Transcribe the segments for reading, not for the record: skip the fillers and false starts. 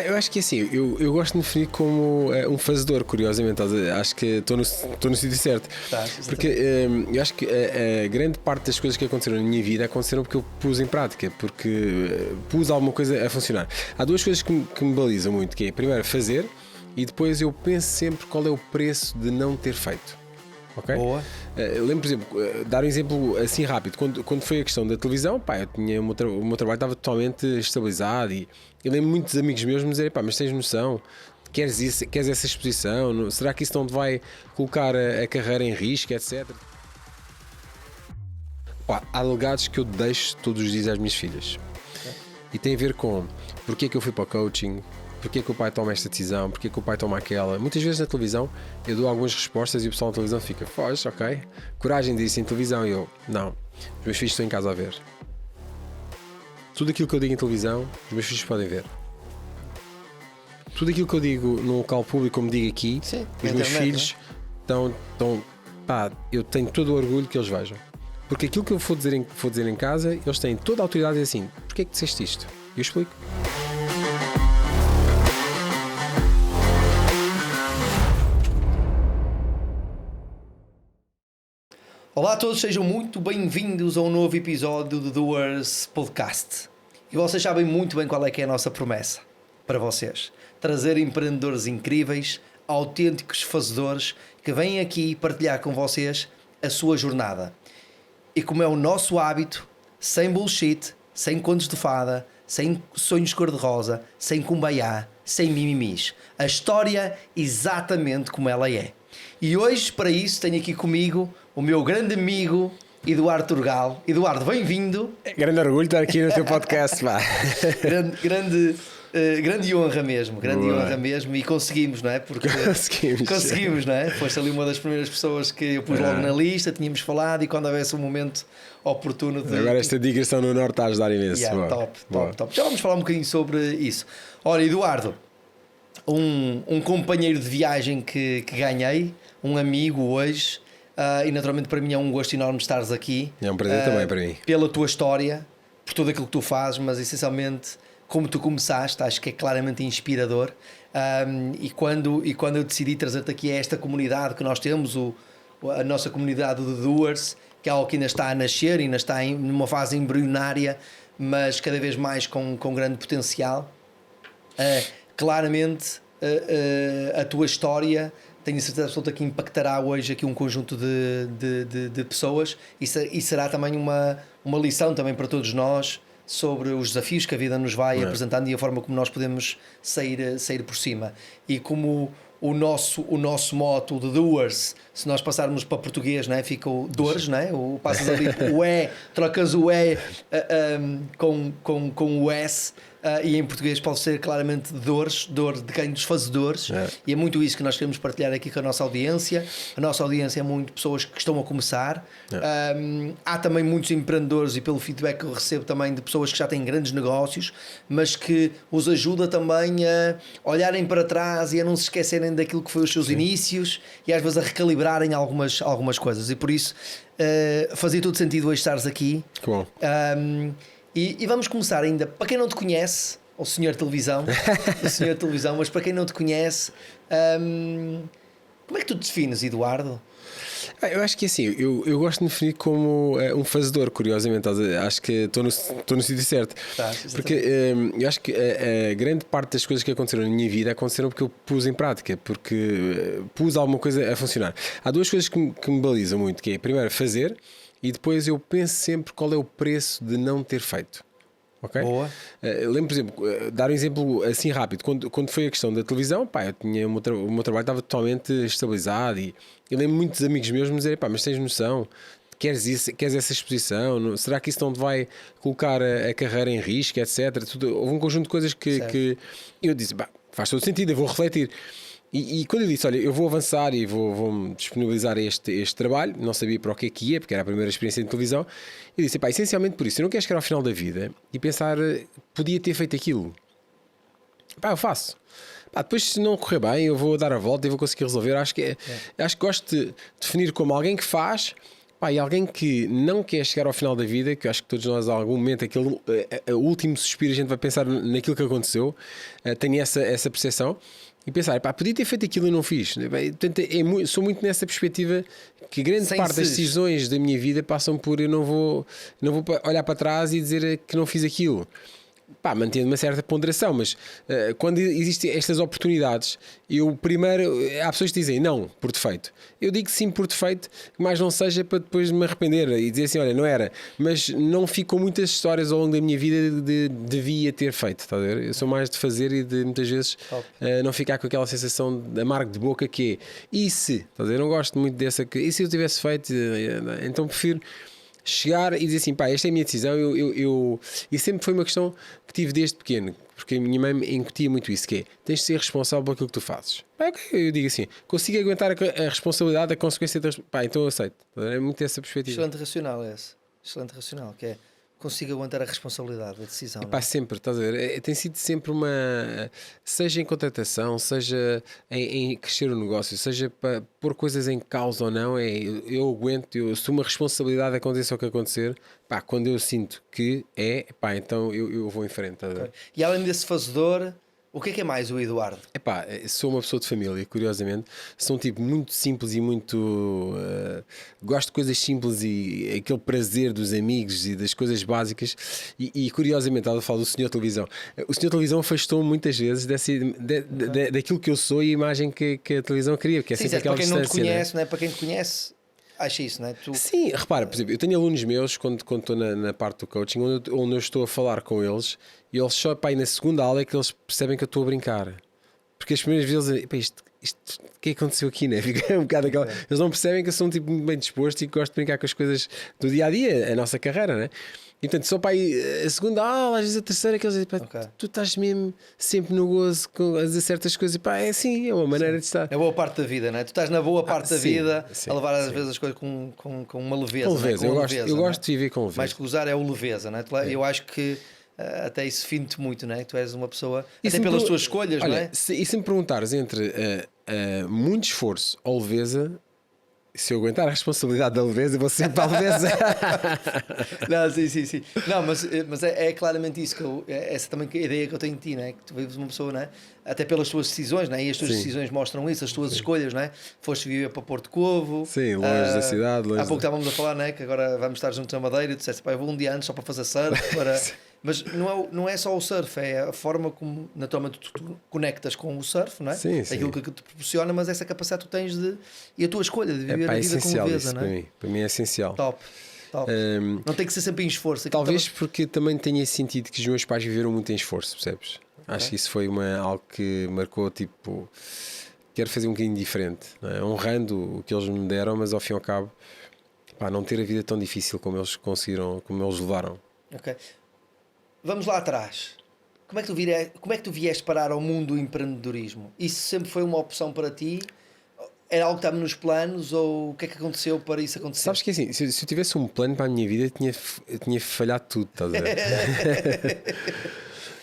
Eu acho que assim, eu gosto de me definir como um fazedor, curiosamente. Acho que estou no sítio certo. Porque eu acho que a grande parte das coisas que aconteceram na minha vida aconteceram porque eu pus em prática, porque pus alguma coisa a funcionar. Há duas coisas que me balizam muito, que é primeiro fazer e depois eu penso sempre qual é o preço de não ter feito. Okay? Boa. Lembro, por exemplo, dar um exemplo assim rápido. Quando foi a questão da televisão, eu tinha, o meu trabalho estava totalmente estabilizado e eu lembro muitos amigos meus me dizerem, mas tens noção? Queres essa exposição? Será que isso não te vai colocar a carreira em risco, etc? Há legados que eu deixo todos os dias às minhas filhas. E tem a ver com porque é que eu fui para o coaching, porque é que o pai toma esta decisão, porque é que o pai toma aquela. Muitas vezes na televisão eu dou algumas respostas e o pessoal na televisão fica, foge, ok, coragem disso em televisão. E eu, não, os meus filhos estão em casa a ver. Tudo aquilo que eu digo em televisão, os meus filhos podem ver. Tudo aquilo que eu digo no local público, como digo aqui, sim, os meus filhos estão eu tenho todo o orgulho que eles vejam. Porque aquilo que eu for dizer em casa, eles têm toda a autoridade e assim, porque é que disseste isto? Eu explico. Olá a todos, sejam muito bem-vindos a um novo episódio do Doers Podcast. E vocês sabem muito bem qual é que é a nossa promessa para vocês. Trazer empreendedores incríveis, autênticos fazedores, que vêm aqui partilhar com vocês a sua jornada. E como é o nosso hábito, sem bullshit, sem contos de fada, sem sonhos cor-de-rosa, sem cumbaiá, sem mimimis. A história exatamente como ela é. E hoje, para isso, tenho aqui comigo o meu grande amigo Eduardo Turgal. Eduardo, bem-vindo. Grande orgulho estar aqui no teu podcast. Grande honra mesmo, honra mesmo. E conseguimos, não é? Porque conseguimos, não é? Foste ali uma das primeiras pessoas que eu pus logo na lista, tínhamos falado e quando houvesse um momento oportuno de... Agora esta digressão no Norte está a ajudar imenso. Top. Já vamos falar um bocadinho sobre isso. Olha, Eduardo, um companheiro de viagem que ganhei, um amigo hoje, e naturalmente para mim é um gosto enorme estares aqui. É um prazer também para mim. Pela tua história, por tudo aquilo que tu fazes, mas essencialmente como tu começaste, acho que é claramente inspirador. E quando eu decidi trazer-te aqui a esta comunidade que nós temos, a nossa comunidade de Doers, que é algo que ainda está a nascer, ainda está numa fase embrionária, mas cada vez mais com grande potencial. Claramente a tua história, tenho certeza absoluta que impactará hoje aqui um conjunto de pessoas e será também uma lição também para todos nós sobre os desafios que a vida nos vai apresentando e a forma como nós podemos sair por cima. E como o nosso moto de Doers, se nós passarmos para português, não é? Fica o Dores, não é? Passas ali o E, trocas o E com o S. E em português pode ser claramente dor de quem? Dos fazedores. E é muito isso que nós queremos partilhar aqui com a nossa audiência. A nossa audiência é muito pessoas que estão a começar. Há também muitos empreendedores, e pelo feedback que eu recebo também de pessoas que já têm grandes negócios, mas que os ajuda também a olharem para trás e a não se esquecerem daquilo que foi os seus inícios e às vezes a recalibrarem algumas coisas. E por isso fazia todo sentido hoje estares aqui. Bom. E vamos começar ainda, para quem não te conhece, o Senhor Televisão, mas para quem não te conhece, como é que tu te defines, Eduardo? Eu acho que assim, eu gosto de me definir como um fazedor, curiosamente. Acho que estou no sítio certo. Porque eu acho que a grande parte das coisas que aconteceram na minha vida aconteceram porque eu pus em prática, porque pus alguma coisa a funcionar. Há duas coisas que me balizam muito, que é primeiro fazer e depois eu penso sempre qual é o preço de não ter feito. Okay? Boa. Lembro, por exemplo, dar um exemplo assim rápido. Quando foi a questão da televisão, eu tinha, o meu trabalho estava totalmente estabilizado e eu lembro muitos amigos meus me dizerem, mas tens noção? Queres essa exposição? Será que isso não te vai colocar a carreira em risco, etc? Houve um conjunto de coisas que eu disse, faz todo sentido, eu vou refletir. E quando eu disse, olha, eu vou avançar e vou-me disponibilizar este trabalho, não sabia para o que é que ia, porque era a primeira experiência em televisão, eu disse, essencialmente por isso, eu não quero chegar ao final da vida e pensar, podia ter feito aquilo. Eu faço. Depois, se não correr bem, eu vou dar a volta e vou conseguir resolver. Acho que gosto de definir como alguém que faz, Pá, e alguém que não quer chegar ao final da vida, que eu acho que todos nós, a algum momento, aquele último suspiro, a gente vai pensar naquilo que aconteceu, tem essa percepção. E pensar, pá, podia ter feito aquilo e não fiz. Portanto, sou muito nessa perspectiva que grande Sem parte das ses. decisões da minha vida passam por eu não vou olhar para trás e dizer que não fiz aquilo. Pá, mantendo uma certa ponderação, mas quando existem estas oportunidades, eu primeiro, há pessoas que dizem não, por defeito. Eu digo sim por defeito, mas não seja para depois me arrepender e dizer assim, olha, não era. Mas não ficam muitas histórias ao longo da minha vida de devia ter feito, está a ver? Eu sou mais de fazer e de muitas vezes não ficar com aquela sensação de amargo de boca que é, e se? Está a ver? Eu não gosto muito dessa, e se eu tivesse feito? Então prefiro chegar e dizer assim, pá, esta é a minha decisão. E sempre foi uma questão que tive desde pequeno, porque a minha mãe me incutia muito isso, que é, tens de ser responsável por aquilo que tu fazes. Pá, eu digo assim, consigo aguentar a responsabilidade, a consequência pá, então eu aceito. É muito essa perspectiva. Excelente racional esse. Excelente racional, que é consigo aguentar a responsabilidade da decisão. Pá, sempre, estás a ver? Tem sido sempre uma. Seja em contratação, seja em crescer o negócio, seja para pôr coisas em causa ou não, eu aguento, se uma responsabilidade aconteça o que acontecer, pá, quando eu sinto que pá, então eu vou em frente. Estás a ver? E além desse fazedor, o que é mais o Eduardo? Epá, sou uma pessoa de família, curiosamente. Sou um tipo muito simples e muito. Gosto de coisas simples e aquele prazer dos amigos e das coisas básicas. E curiosamente, estava a falar do Senhor Televisão. O Senhor Televisão afastou-me muitas vezes daquilo que eu sou e a imagem que a televisão queria, que é Sim, sempre aquela para quem não te distância. conhece, né? Para quem te conhece, acha isso, não é? Sim, repara, por exemplo, eu tenho alunos meus quando estou na parte do coaching onde eu estou a falar com eles e eles só, pá, aí na segunda aula é que eles percebem que eu estou a brincar. Porque as primeiras vezes, pá, isto o que aconteceu aqui, né? Fica um bocado aquela. Eles não percebem que eu sou um tipo muito bem disposto e que gosto de brincar com as coisas do dia a dia, a nossa carreira, né? E portanto, só para aí a segunda aula, às vezes a terceira, que eles dizem, pá, tu estás mesmo sempre no gozo a dizer certas coisas, pá, é assim, é uma maneira de estar. É a boa parte da vida, não é? Tu estás na boa parte da vida a levar às sim. vezes as coisas com uma leveza. Com leveza, né? eu gosto de viver com leveza. Mais que usar é o leveza, não é? Eu acho que até isso finte muito, não é? Tu és uma pessoa, E até pelas tuas escolhas, olha, não é? E se me perguntares entre muito esforço ou leveza, se eu aguentar a responsabilidade da leveza, eu vou sempre para a leveza. Não, sim. Não, mas é claramente isso que essa também a ideia que eu tenho de ti, não é? Que tu vives uma pessoa, não é? Até pelas tuas decisões, não é? E as tuas decisões mostram isso, as tuas escolhas, não é? Foste viver para Porto Covo. Sim, longe da cidade. Há pouco estávamos a falar, não é? Que agora vamos estar juntos a Madeira e tu disseste, pá, eu vou um dia antes só para fazer surf, para... Mas não é só o surf, é a forma como naturalmente tu conectas com o surf, não é? Sim. Aquilo que te proporciona, mas essa capacidade que tu tens e a tua escolha de viver a vida com leveza, não é? Para mim é essencial. Top. Não tem que ser sempre em esforço. Talvez porque também tenha sentido que os meus pais viveram muito em esforço, percebes? Acho que isso foi algo que marcou, tipo, quero fazer um bocadinho diferente, não é? Honrando o que eles me deram, mas ao fim e ao cabo, pá, não ter a vida tão difícil como eles conseguiram, como eles levaram. Ok. Vamos lá atrás. Como é que tu vieste parar ao mundo do empreendedorismo? Isso sempre foi uma opção para ti? Era algo que estava nos planos ou o que é que aconteceu para isso acontecer? Sabes que assim, se eu tivesse um plano para a minha vida, eu tinha falhado tudo, estás a ver?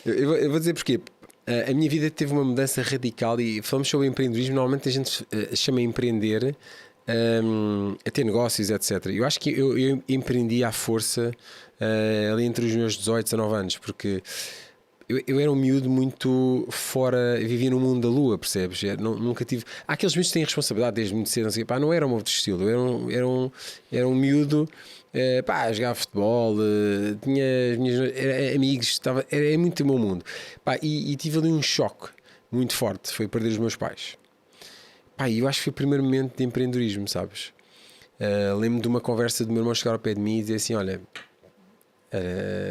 eu vou dizer porquê. A minha vida teve uma mudança radical e falamos sobre empreendedorismo. Normalmente a gente chama empreender a ter negócios, etc. Eu acho que eu empreendi à força ali entre os meus 18 e 19 anos, porque eu era um miúdo muito fora, vivia no mundo da lua, percebes? Nunca tive. Há aqueles miúdos que têm responsabilidade desde muito cedo, assim, pá, não era um outro estilo, era um miúdo. Pá, jogava futebol, tinha os meus amigos, era muito o meu mundo, pá, e tive ali um choque muito forte, foi perder os meus pais. Pá, eu acho que foi o primeiro momento de empreendedorismo, sabes? Lembro-me de uma conversa do meu irmão chegar ao pé de mim e dizer assim, olha,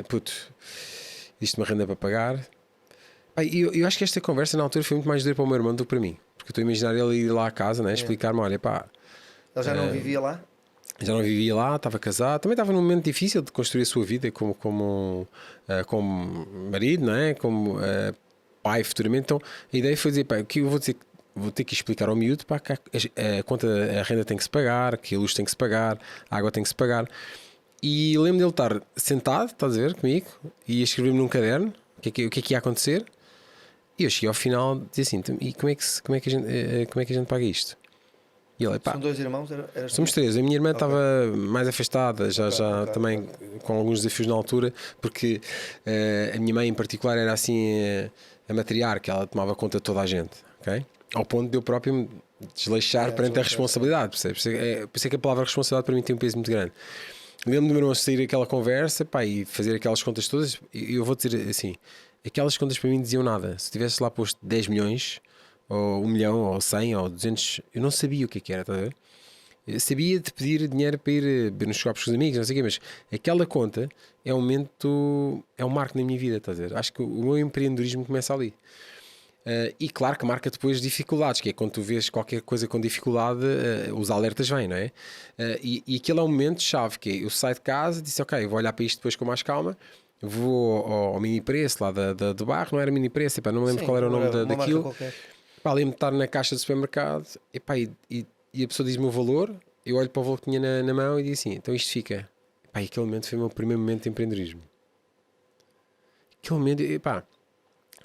puto, isto uma renda para pagar. Pá, eu acho que esta conversa na altura foi muito mais dura para o meu irmão do que para mim, porque eu estou a imaginar ele ir lá à casa, né, explicar-me, olha, pá, ele já não vivia lá? Já não vivia lá, estava casado, também estava num momento difícil de construir a sua vida como marido, não é? Como pai futuramente. Então a ideia foi dizer, pá, o que eu vou dizer, vou ter que explicar ao miúdo, pá, que a conta, a renda tem que se pagar, que a luz tem que se pagar, a água tem que se pagar. E lembro dele estar sentado, estás a ver, comigo, e a escrever-me num caderno o que é que ia acontecer. E eu cheguei ao final e disse assim, e como é que a gente paga isto? E ele, pá, São 2 irmãos? somos 3. A minha irmã Ok. estava mais afastada, já ok, também com alguns desafios na altura, porque a minha mãe em particular era assim a matriarca, ela tomava conta de toda a gente, ok? Ao ponto de eu próprio me desleixar perante a responsabilidade, percebes? Por isso é que a palavra responsabilidade para mim tem um peso muito grande. Lembro-me do meu irmão sair aquela conversa, pá, e fazer aquelas contas todas, e eu vou dizer assim, aquelas contas para mim diziam nada. Se tivesse lá posto 10 milhões, ou 1 milhão, ou 100, ou 200, eu não sabia o que era, estás a ver? Eu sabia de pedir dinheiro para ir beber nos copos com os amigos, não sei o quê, mas aquela conta é um momento, é um marco na minha vida, estás a ver? Acho que o meu empreendedorismo começa ali. E claro que marca depois dificuldades, que é quando tu vês qualquer coisa com dificuldade, os alertas vêm, não é? E aquele é um momento chave, que é, eu saio de casa, disse ok, vou olhar para isto depois com mais calma, vou ao mini preço lá do bairro, não era mini preço, epá, não me lembro qual era o nome daquilo. Pá, lembro-me de estar na caixa do supermercado, epá, e a pessoa diz-me o valor, eu olho para o valor que tinha na mão e digo assim, então isto fica. Epá, e aquele momento foi o meu primeiro momento de empreendedorismo. Aquele momento, epá,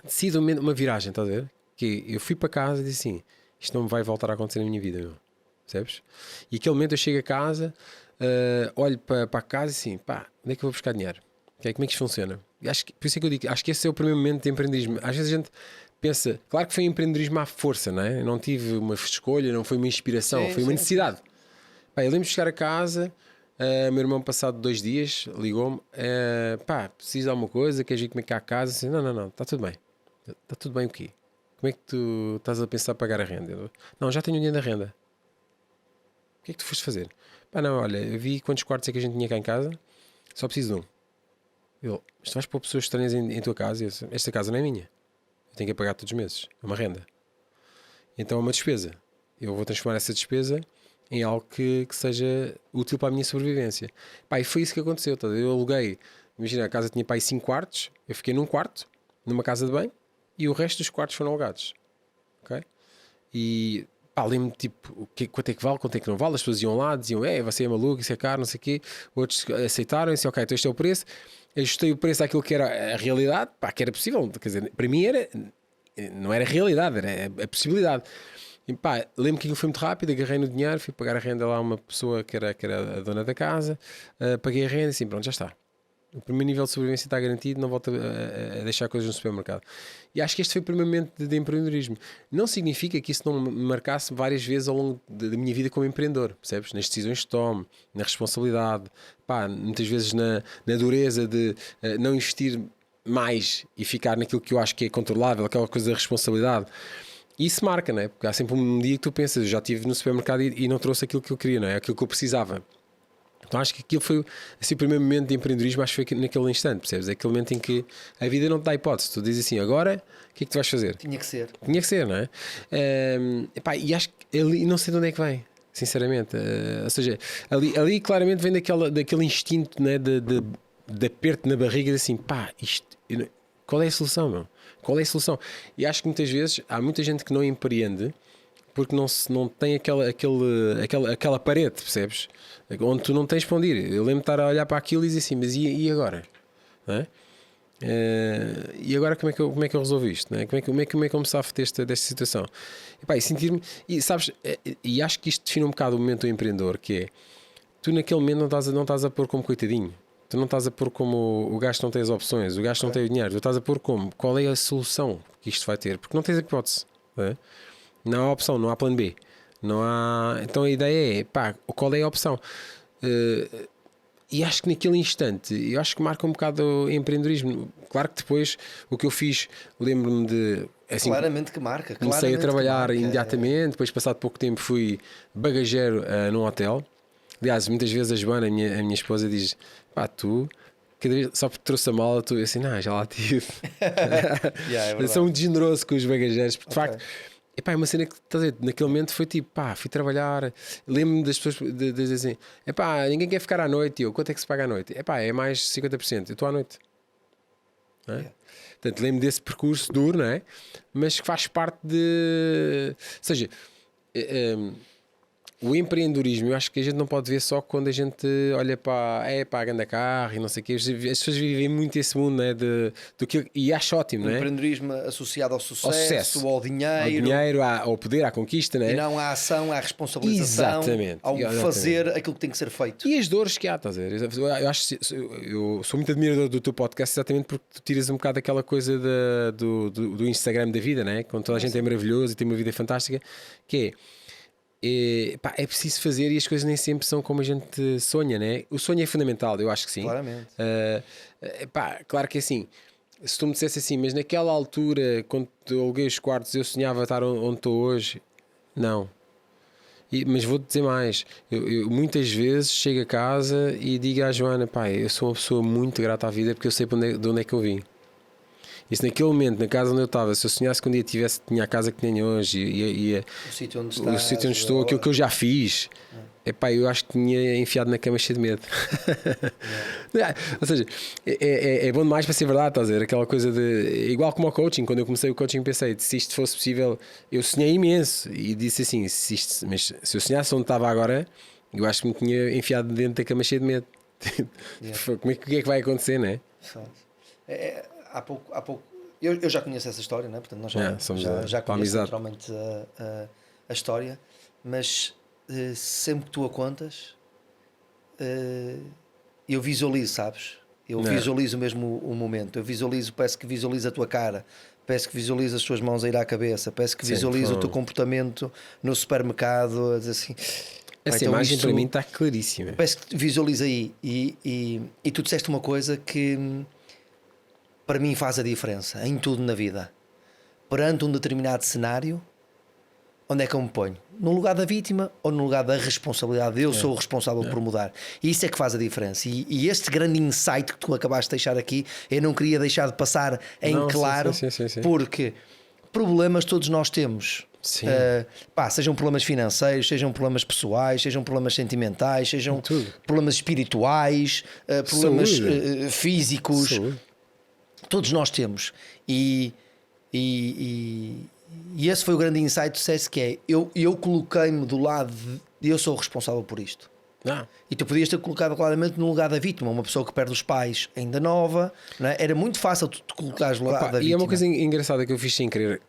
decido uma viragem, estás a ver? Que eu fui para casa e disse assim: isto não me vai voltar a acontecer na minha vida, meu. Percebes? E aquele momento eu chego a casa, olho para a casa e assim: pá, onde é que eu vou buscar dinheiro? Como é que isto funciona? E por isso é que eu digo: acho que esse é o primeiro momento de empreendedorismo. Às vezes a gente pensa, claro que foi empreendedorismo à força, não é? Eu não tive uma escolha, não foi uma inspiração, foi uma necessidade. Pá, eu lembro de chegar a casa. Meu irmão, passado 2 dias, ligou-me: pá, precisa de alguma coisa? Queres vir comigo cá a casa? Assim, não, está tudo bem. Está tudo bem o quê? Como é que tu estás a pensar pagar a renda? Não, já tenho o dinheiro da renda. O que é que tu foste fazer? Pá, não, olha, eu vi quantos quartos é que a gente tinha cá em casa, só preciso de um. Mas tu vais pôr pessoas estranhas em tua casa? Eu disse, esta casa não é minha. Eu tenho que pagar todos os meses. É uma renda. Então é uma despesa. Eu vou transformar essa despesa em algo que seja útil para a minha sobrevivência. Pá, e foi isso que aconteceu. Tá? Eu aluguei, imagina, a casa tinha pá, 5 quartos, eu fiquei num quarto, numa casa de banho, e o resto dos quartos foram alugados. Ok? E pá, lembro-me tipo, quanto é que vale, quanto é que não vale. As pessoas iam lá, diziam, você é maluco, isso é caro, não sei o quê. Outros aceitaram e disseram, ok, então este é o preço. Ajustei o preço àquilo que era a realidade, pá, que era possível. Quer dizer, para mim não era realidade, era a possibilidade. E pá, lembro que aquilo foi muito rápido, agarrei no dinheiro, fui pagar a renda lá a uma pessoa que era a dona da casa, paguei a renda e assim, pronto, já está. O primeiro nível de sobrevivência está garantido, não volto a deixar coisas no supermercado. E acho que este foi o primeiro momento de empreendedorismo. Não significa que isso não me marcasse várias vezes ao longo da minha vida como empreendedor, percebes? Nas decisões que tomo, na responsabilidade, pá, muitas vezes na dureza de não investir mais e ficar naquilo que eu acho que é controlável, aquela coisa da responsabilidade. E isso marca, não é? Porque há sempre um dia que tu pensas, eu já estive no supermercado e não trouxe aquilo que eu queria, não é? Aquilo que eu precisava. Então acho que aquilo foi assim, o primeiro momento de empreendedorismo, acho que foi naquele instante, percebes? Aquele momento em que a vida não te dá hipótese. Tu dizes assim, agora o que é que tu vais fazer? Tinha que ser. Tinha que ser, não é? Epá, e acho que ali não sei de onde é que vem, sinceramente. Ou seja, ali claramente vem daquele instinto, né, de aperto na barriga, de assim, pá, qual é a solução, meu? Qual é a solução? E acho que muitas vezes há muita gente que não empreende porque não tem aquela parede, percebes? Onde tu não tens para onde ir. Eu lembro de estar a olhar para aquilo e dizer assim, mas e agora? Não é? E agora como é que eu resolvo isto? Não é? Como é que eu me safo desta situação? E sentir-me. E sabes, e acho que isto define um bocado o momento do empreendedor, que é tu naquele momento não estás a pôr como coitadinho. Tu não estás a pôr como o gajo não tem as opções, o gajo não tem o dinheiro. Tu estás a pôr como qual é a solução que isto vai ter, porque não tens a hipótese. Não é? Não há opção, não há plano B. Não há... Então a ideia é, pá, qual é a opção? E acho que naquele instante, eu acho que marca um bocado o empreendedorismo. Claro que depois o que eu fiz, lembro-me de... Assim, claramente que marca. Comecei a trabalhar imediatamente, depois passado pouco tempo fui bagageiro num hotel. Aliás, muitas vezes a Joana, a minha esposa, diz, pá, tu... Cada vez, só porque trouxe a mala, tu assim, não, já lá tive. É sou muito generoso com os bagageiros, porque de facto... Epá, é uma cena que, estás a ver, naquele momento foi tipo, pá, fui trabalhar, lembro-me das pessoas de dizer assim, epá, ninguém quer ficar à noite, eu, quanto é que se paga à noite? Epá, é mais 50%, eu estou à noite. Não é? Portanto, lembro-me desse percurso duro, não é? Mas que faz parte de... Ou seja, o empreendedorismo, eu acho que a gente não pode ver só quando a gente olha para a grande carro e não sei o quê. As pessoas vivem muito esse mundo, né, e acho ótimo, O né? empreendedorismo associado ao sucesso, sucesso. ao Ao dinheiro, dinheiro, ao poder, à conquista, né? e não à ação, à responsabilização, Exatamente. ao Exatamente. fazer aquilo que tem que ser feito. E as dores que há, estás a ver? Eu sou muito admirador do teu podcast exatamente porque tu tiras um bocado aquela coisa do Instagram da vida, né? Quando toda a gente é maravilhoso e tem uma vida fantástica, que é preciso fazer e as coisas nem sempre são como a gente sonha, né? O sonho é fundamental, eu acho que sim. Claramente. Claro que é assim. Se tu me dissesse assim, mas naquela altura, quando eu aluguei os quartos, eu sonhava estar onde estou hoje, não. Mas vou-te dizer mais, eu muitas vezes chego a casa e digo à Joana, pai, eu sou uma pessoa muito grata à vida porque eu sei de onde é que eu vim. E se naquele momento, na casa onde eu estava, se eu sonhasse que um dia tinha a casa que tenho hoje O sítio onde o sítio onde estou, aquilo que eu já fiz, eu acho que tinha enfiado na cama cheio de medo. Ou seja, é bom demais para ser verdade, estás a ver? Aquela coisa de. Igual como ao coaching, quando eu comecei o coaching, pensei, se isto fosse possível, eu sonhei imenso e disse assim: mas se eu sonhasse onde estava agora, eu acho que me tinha enfiado dentro da cama cheio de medo. O que é que vai acontecer, não é? Há pouco eu já conheço essa história, né? Portanto, nós já conhecemos naturalmente a história, mas sempre que tu a contas, eu visualizo, sabes? Eu visualizo mesmo o momento, parece que visualizo a tua cara, parece que visualizo as tuas mãos a ir à cabeça, parece que visualizo o teu comportamento no supermercado, assim. Essa então imagem para mim está claríssima. Parece que visualiza aí e tu disseste uma coisa que para mim faz a diferença em tudo na vida. Perante um determinado cenário, onde é que eu me ponho? No lugar da vítima ou no lugar da responsabilidade? Eu sou o responsável por mudar. E isso é que faz a diferença. E este grande insight que tu acabaste de deixar aqui, eu não queria deixar de passar em claro, sim. porque problemas todos nós temos. Sejam problemas financeiros, sejam problemas pessoais, sejam problemas sentimentais, sejam problemas espirituais, problemas físicos. Saúde. Todos nós temos. E esse foi o grande insight do CES, que é eu coloquei-me do lado de eu sou o responsável por isto. E tu podias ter colocado claramente no lugar da vítima, uma pessoa que perde os pais ainda nova, não é? Era muito fácil tu te colocares no lugar da vítima. E é uma coisa engraçada que eu fiz sem querer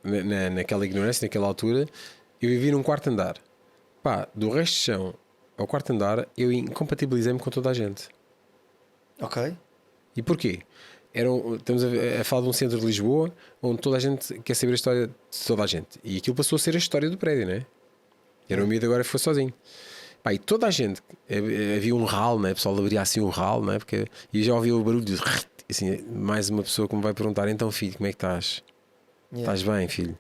naquela ignorância, naquela altura. Eu vivi num quarto andar, do resto de chão ao quarto andar eu incompatibilizei-me com toda a gente. Ok. E porquê? Estamos a falar de um centro de Lisboa onde toda a gente quer saber a história de toda a gente. E aquilo passou a ser a história do prédio, né? Era um medo agora que foi sozinho. E toda a gente, havia um ralo, né? O pessoal abria assim um ralo, né? E já ouvia o barulho de assim, mais uma pessoa que me vai perguntar: então, filho, como é que estás? Estás bem, filho?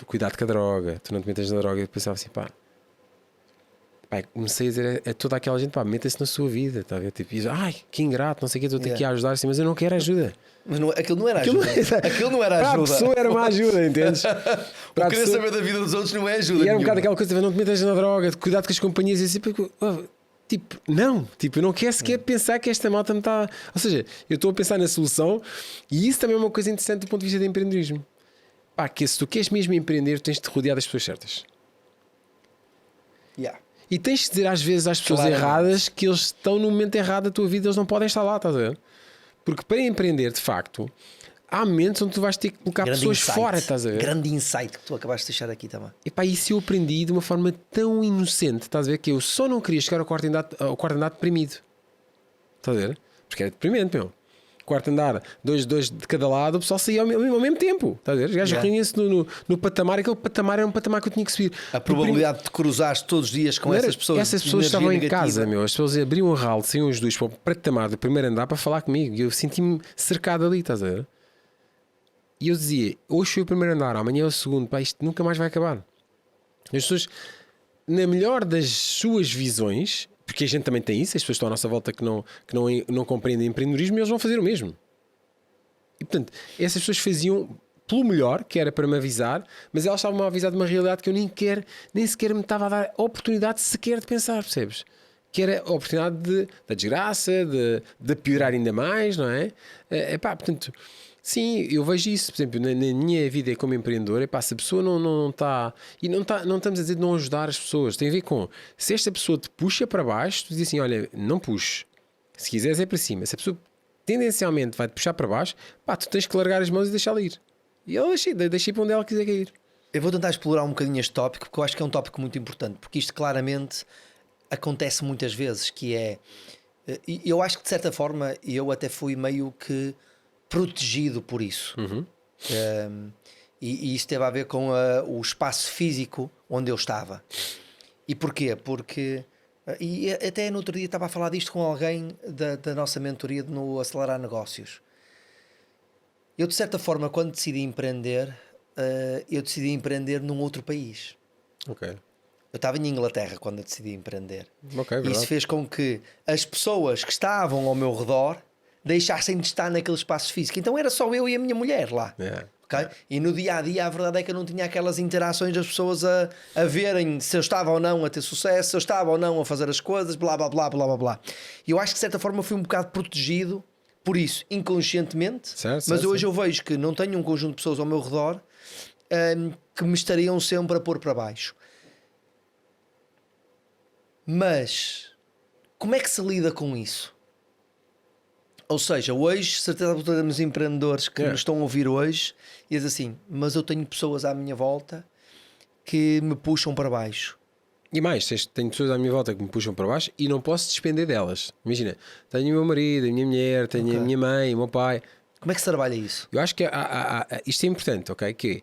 Cuidado com a droga, tu não te metas na droga. Eu pensava assim, comecei a dizer a toda aquela gente, meta-se na sua vida, tá a ver? Tipo, ai, que ingrato, não sei o que, estou aqui a ajudar, assim, mas eu não quero ajuda. Mas aquilo não era ajuda. Aquilo não era ajuda. Para a pessoa era uma ajuda, entendes? Para querer saber da vida dos outros não é ajuda. E era um bocado aquela coisa, não te metas na droga, cuidado com as companhias, e assim, eu não quero sequer pensar que esta malta me está. Ou seja, eu estou a pensar na solução, e isso também é uma coisa interessante do ponto de vista de empreendedorismo. Que se tu queres mesmo empreender, tens de te rodear das pessoas certas. E tens de dizer às vezes às pessoas erradas que eles estão no momento errado da tua vida, eles não podem estar lá, estás a ver? Porque para empreender, de facto, há momentos onde tu vais ter que colocar pessoas fora, estás a ver? Grande insight que tu acabaste de deixar aqui também. Isso eu aprendi de uma forma tão inocente, estás a ver? Que eu só não queria chegar ao quarto andar deprimido. Estás a ver? Porque era deprimente, meu. Quarto andar, dois de cada lado, o pessoal saía ao mesmo tempo. Estás a ver? Os gajos reuniam-se no patamar, aquele patamar era um patamar que eu tinha que subir. A probabilidade de te cruzares todos os dias com essas pessoas. Essas pessoas estavam em casa, meu. As pessoas abriam o ralo, saíam os dois para o patamar do primeiro andar para falar comigo. E eu senti-me cercado ali, estás a ver? E eu dizia: hoje foi o primeiro andar, amanhã é o segundo, isto nunca mais vai acabar. As pessoas, na melhor das suas visões, porque a gente também tem isso, as pessoas estão à nossa volta que não compreendem empreendedorismo, e eles vão fazer o mesmo. E portanto, essas pessoas faziam pelo melhor, que era para me avisar, mas elas estavam a avisar de uma realidade que eu nem sequer me estava a dar a oportunidade sequer de pensar, percebes? Que era a oportunidade da desgraça, de piorar ainda mais, não é? Portanto, Sim, eu vejo isso, por exemplo, na minha vida como empreendedor, epá, se a pessoa não está, e não estamos a dizer de não ajudar as pessoas, tem a ver com, se esta pessoa te puxa para baixo, tu dizes assim, olha, não puxe, se quiseres é para cima, se a pessoa tendencialmente vai-te puxar para baixo, pá, tu tens que largar as mãos e deixá-la ir, e ela deixa ir para onde ela quiser cair. Eu vou tentar explorar um bocadinho este tópico, porque eu acho que é um tópico muito importante, porque isto claramente acontece muitas vezes, que é, e eu acho que de certa forma eu até fui meio que protegido por isso. E isso teve a ver com o espaço físico onde eu estava. E porquê? Porque, e até no outro dia estava a falar disto com alguém da nossa mentoria no Acelerar Negócios. Eu de certa forma, quando decidi empreender, eu decidi empreender num outro país. Ok. Eu estava em Inglaterra quando eu decidi empreender. Ok, E isso verdade. fez com que as pessoas que estavam ao meu redor deixassem de estar naquele espaço físico. Então era só eu e a minha mulher lá. Yeah. Okay? E no dia a dia a verdade é que eu não tinha aquelas interações das pessoas a verem se eu estava ou não a ter sucesso, se eu estava ou não a fazer as coisas, blá blá blá blá blá blá. E eu acho que de certa forma fui um bocado protegido por isso, inconscientemente. Certo, mas certo, hoje certo. eu vejo que não tenho um conjunto de pessoas ao meu redor que me estariam sempre a pôr para baixo. Mas como é que se lida com isso? Ou seja, hoje, certeza absoluta, temos empreendedores que nos estão a ouvir hoje e dizem assim, mas eu tenho pessoas à minha volta que me puxam para baixo. E mais, tenho pessoas à minha volta que me puxam para baixo e não posso despender delas. Imagina, tenho o meu marido, a minha mulher, tenho a minha mãe, o meu pai. Como é que se trabalha isso? Eu acho que isto é importante, ok? Que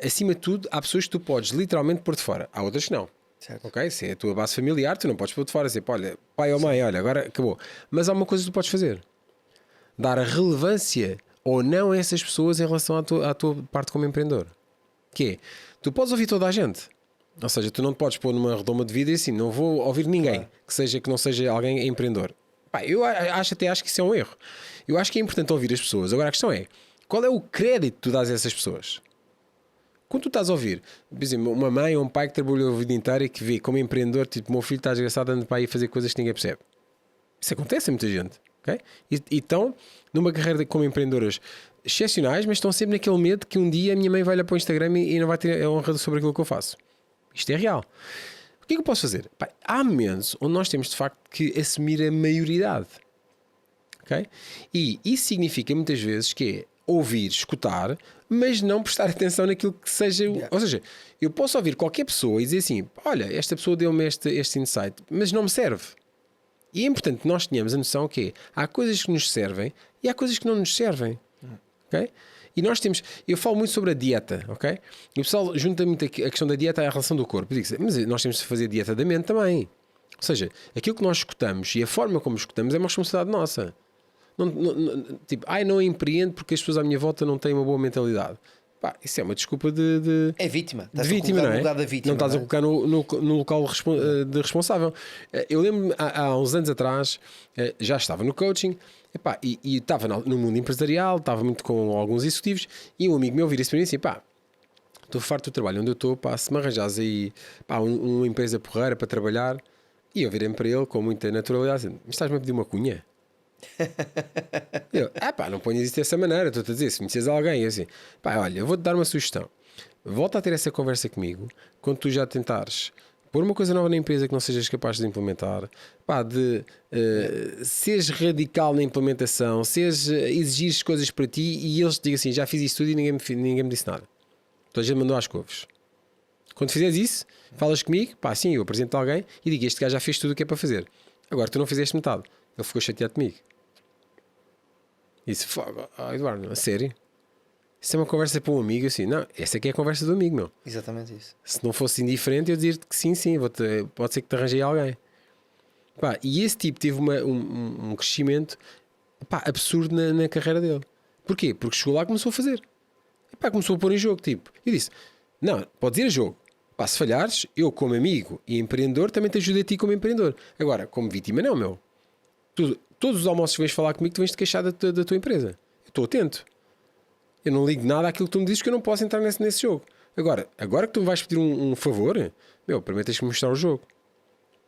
acima de tudo, há pessoas que tu podes literalmente pôr de fora, há outras que não. Certo. Ok? Se é a tua base familiar, tu não podes pôr de fora, dizer, olha, pai ou mãe, olha, agora acabou. Mas há uma coisa que tu podes fazer: dar a relevância ou não a essas pessoas em relação à tua parte como empreendedor. Que é, tu podes ouvir toda a gente. Ou seja, tu não te podes pôr numa redoma de vida e assim, não vou ouvir ninguém que não seja alguém empreendedor. Pá, eu acho que isso é um erro. Eu acho que é importante ouvir as pessoas. Agora a questão é, qual é o crédito que tu dás a essas pessoas? Quando tu estás a ouvir, por exemplo, uma mãe ou um pai que trabalhou a vida inteira e que vê como empreendedor, tipo, o meu filho está desgraçado andando para aí fazer coisas que ninguém percebe. Isso acontece a muita gente. Okay? E estão numa carreira como empreendedoras excepcionais, mas estão sempre naquele medo que um dia a minha mãe vai olhar para o Instagram e não vai ter a honra sobre aquilo que eu faço. Isto é real. O que é que eu posso fazer? Pá, há momentos onde nós temos de facto que assumir a maioridade. Okay? E isso significa muitas vezes que é ouvir, escutar, mas não prestar atenção naquilo que seja. Ou seja, eu posso ouvir qualquer pessoa e dizer assim: olha, esta pessoa deu-me este insight, mas não me serve. E é importante que nós tenhamos a noção que há coisas que nos servem e há coisas que não nos servem. Okay? E nós temos, eu falo muito sobre a dieta, ok? E o pessoal junta muito a questão da dieta à relação do corpo. Eu digo, mas nós temos de fazer dieta da mente também. Ou seja, aquilo que nós escutamos e a forma como escutamos é uma responsabilidade nossa. Tipo, não empreendo porque as pessoas à minha volta não têm uma boa mentalidade. Pá, isso é uma desculpa É vítima. de vítima, não é? Vítima, Não estás a colocar no local de responsável. Eu lembro-me há uns anos atrás, já estava no coaching. Epá, e estava no mundo empresarial, estava muito com alguns executivos, e um amigo meu vira-se para mim assim: pá, estou farto do trabalho onde eu estou, pá, se me arranjas aí uma empresa porreira para trabalhar. E eu virei-me para ele com muita naturalidade: me estás-me a pedir uma cunha? Eu, pá, não ponhas isso dessa maneira, estou-te a dizer, se conheces alguém, eu assim, pá, olha, eu vou-te dar uma sugestão, volta a ter essa conversa comigo quando tu já tentares pôr uma coisa nova na empresa que não sejas capaz de implementar, pá, de seres radical na implementação, exigires coisas para ti e eles te digam assim, já fiz isso tudo e ninguém me disse nada. Então já mandou às couves. Quando fizeres isso, falas comigo, pá, sim, eu apresento alguém e digo, este gajo já fez tudo o que é para fazer. Agora tu não fizeste metade. Ele ficou chateado comigo. E disse, Eduardo, a sério? Isso é uma conversa para um amigo assim? Não, essa aqui é a conversa do amigo, meu. Exatamente isso. Se não fosse indiferente, eu dizia-te que sim, pode ser que te arranjei alguém. Pá, e esse tipo teve um crescimento, pá, absurdo na carreira dele. Porquê? Porque chegou lá e começou a fazer. E pá, começou a pôr em jogo, tipo. E disse, não, podes ir a jogo. Pá, se falhares, eu como amigo e empreendedor também te ajudo a ti como empreendedor. Agora, como vítima não, meu. Todos os almoços que vens falar comigo, tu vens te queixar da tua empresa. Eu estou atento. Eu não ligo nada àquilo que tu me dizes, que eu não posso entrar nesse jogo. Agora que tu me vais pedir um favor, meu, primeiro tens que me mostrar o jogo.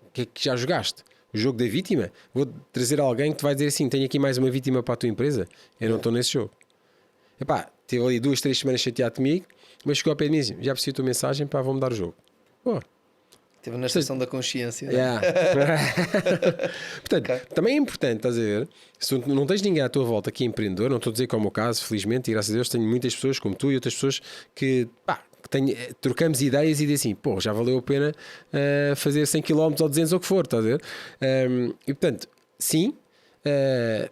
O que é que já jogaste? O jogo da vítima? Vou trazer alguém que te vai dizer assim, tenho aqui mais uma vítima para a tua empresa. Eu não estou nesse jogo. epá, teve ali 2, 3 semanas chateado comigo, mas chegou ao pé de mim e disse: já percebi a tua mensagem, pá, vou mudar o jogo. Pô. Teve na estação da consciência. Yeah. Portanto, Ok. também é importante, estás a ver? Se tu não tens ninguém à tua volta que é empreendedor, não estou a dizer que é o meu caso, felizmente, e graças a Deus tenho muitas pessoas como tu e outras pessoas que, pá, trocamos ideias e dizem assim: pô, já valeu a pena fazer 100 km ou 200 ou o que for, estás a ver? E portanto, sim,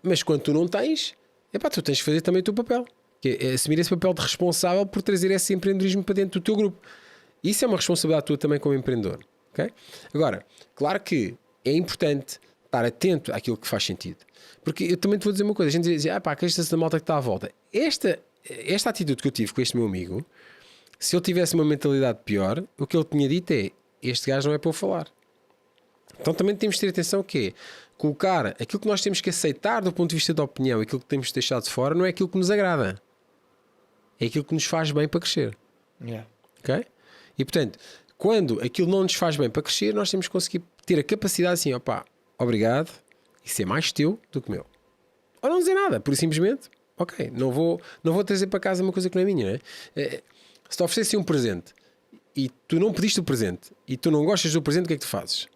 mas quando tu não tens, epá, tu tens de fazer também o teu papel, que é assumir esse papel de responsável por trazer esse empreendedorismo para dentro do teu grupo. Isso é uma responsabilidade tua também como empreendedor. Okay? Agora, claro que é importante estar atento àquilo que faz sentido, porque eu também te vou dizer uma coisa: a gente diz, pá, queixa-se da malta que está à volta. Esta atitude que eu tive com este meu amigo, se ele tivesse uma mentalidade pior, o que ele tinha dito é: este gajo não é para eu falar. Então também temos de ter atenção que é colocar aquilo que nós temos que aceitar do ponto de vista da opinião, aquilo que temos de deixar de fora, não é aquilo que nos agrada, é aquilo que nos faz bem para crescer. Yeah. Ok? E portanto, quando aquilo não nos faz bem para crescer, nós temos que conseguir ter a capacidade assim: opá, obrigado, isso é mais teu do que meu. Ou não dizer nada, por simplesmente, ok, não vou trazer para casa uma coisa que não é minha, não é? Se te oferecessem um presente e tu não pediste o presente e tu não gostas do presente, o que é que tu fazes?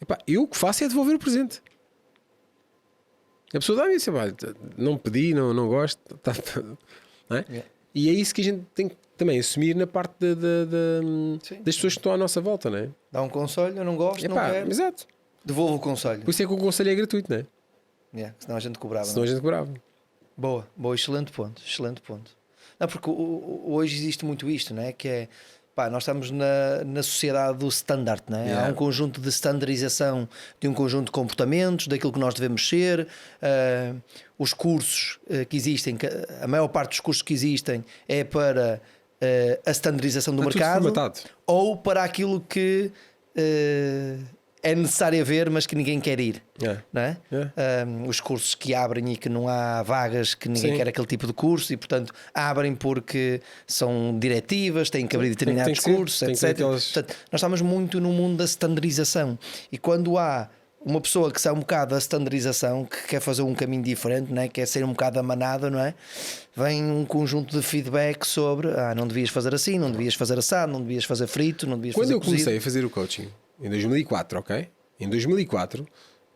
Epá, eu o que faço é devolver o presente. A pessoa dá-me isso: não pedi, não gosto, não é? Yeah. E é isso que a gente tem que também assumir na parte das pessoas que estão à nossa volta, não é? Dá um conselho, eu não gosto, não Epá, quero. exato. Devolvo o conselho. Por isso é que o conselho é gratuito, não é? Yeah, senão a gente cobrava. Senão a gente cobrava. Boa, excelente ponto, excelente ponto. Não, porque hoje existe muito isto, né? Que é, pá, nós estamos na sociedade do standard, né? Yeah. Há um conjunto de standardização de um conjunto de comportamentos, daquilo que nós devemos ser, os cursos que existem, a maior parte dos cursos que existem é para a standardização do Está tudo mercado formatado. ou para aquilo que é necessário haver, mas que ninguém quer ir. Yeah. Não é? Yeah. Os cursos que abrem e que não há vagas, que ninguém Sim. quer aquele tipo de curso e portanto abrem porque são diretivas, têm que abrir determinados que ser, cursos, tem que ser etc. aquelas- Portanto, nós estamos muito no mundo da standardização e quando há uma pessoa que sai um bocado da standardização, que quer fazer um caminho diferente, não é? Quer ser um bocado amanada, não é? Vem um conjunto de feedback sobre não devias fazer assim, não devias fazer assado, não devias fazer frito, não devias Quando fazer eu comecei cozido. a fazer o coaching, em 2004, ok? Em 2004,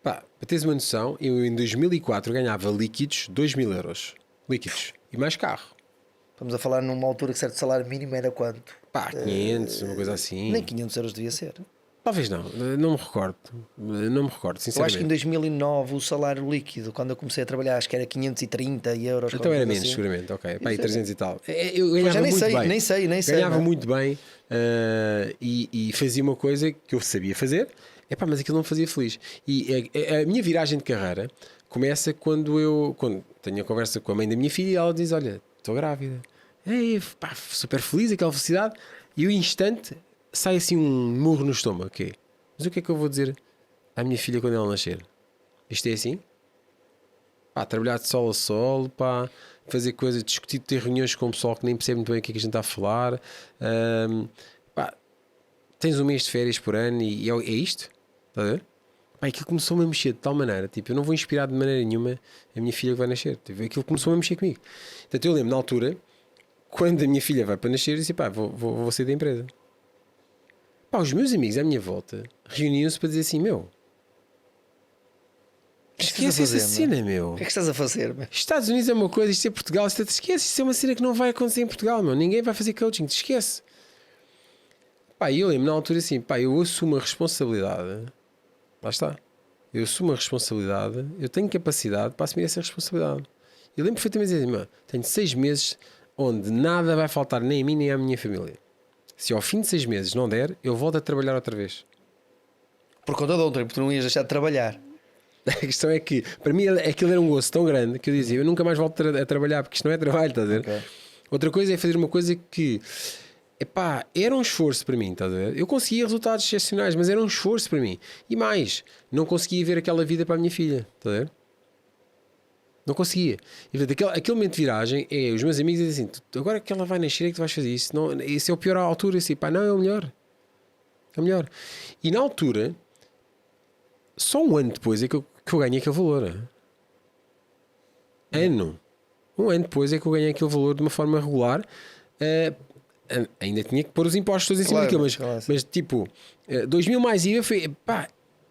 pá, para teres uma noção, eu em 2004 ganhava líquidos 2.000 euros. Líquidos. E mais carro. Estamos a falar numa altura que certo salário mínimo era quanto? Pá, 500, uma coisa assim. Nem 500 euros devia ser. Talvez não me recordo. Não me recordo, Eu acho sinceramente. que em 2009 o salário líquido, quando eu comecei a trabalhar, acho que era 530 euros. Então era qualquer menos, coisa assim. seguramente, ok. Pá, aí Isso 300 e tal. Eu Pois ganhava já nem muito sei, bem. nem sei. Ganhava não é? muito bem e fazia uma coisa que eu sabia fazer, mas aquilo não me fazia feliz. E a minha viragem de carreira começa quando tenho a conversa com a mãe da minha filha e ela diz: olha, estou grávida. Ei, pá, super feliz, aquela felicidade. E o instante sai assim um murro no estômago. Okay? Mas o que é que eu vou dizer à minha filha quando ela nascer? Isto é assim? Pá, trabalhar de sol a sol, pá, fazer coisas, discutir, ter reuniões com o pessoal que nem percebe muito bem o que é que a gente está a falar. Pá, tens um mês de férias por ano e é isto? Está a ver? Pá, aquilo começou-me a mexer de tal maneira, tipo, eu não vou inspirar de maneira nenhuma a minha filha que vai nascer. Tipo, aquilo começou a mexer comigo. Portanto, eu lembro na altura, quando a minha filha vai para nascer, eu disse: pá, vou sair da empresa. Pá, os meus amigos à minha volta reuniam-se para dizer assim: meu, esquece essa cena, meu. O que é que estás a fazer? Meu? Estados Unidos é uma coisa, isto é Portugal, esquece, isso é uma cena que não vai acontecer em Portugal, meu. Ninguém vai fazer coaching, te esquece. Pá, eu lembro na altura assim: pá, eu assumo a responsabilidade, lá está, eu assumo a responsabilidade, eu tenho capacidade para assumir essa responsabilidade. Eu lembro perfeitamente de dizer: meu, tenho 6 meses onde nada vai faltar nem a mim nem à minha família. Se ao fim de 6 meses não der, eu volto a trabalhar outra vez. Por conta de ontem, porque tu não ias deixar de trabalhar. A questão é que, para mim, aquilo era um gosto tão grande que eu dizia: eu nunca mais volto a trabalhar, porque isto não é trabalho, estás a ver? Okay. Outra coisa é fazer uma coisa que, epá, era um esforço para mim, estás a ver? Eu conseguia resultados excepcionais, mas era um esforço para mim. E mais, não conseguia ver aquela vida para a minha filha, estás a ver? Não conseguia. E portanto, aquele momento de viragem é os meus amigos dizem assim: agora que ela vai nascer é que tu vais fazer isso. Não, esse é o pior à altura. Assim, pá, não, é o melhor. É o melhor. E na altura, só um ano depois é que eu ganhei aquele valor. Ano. Um ano depois é que eu ganhei aquele valor de uma forma regular. Ainda tinha que pôr os impostos todos em cima daquilo, mas tipo, 2.000 mais IVA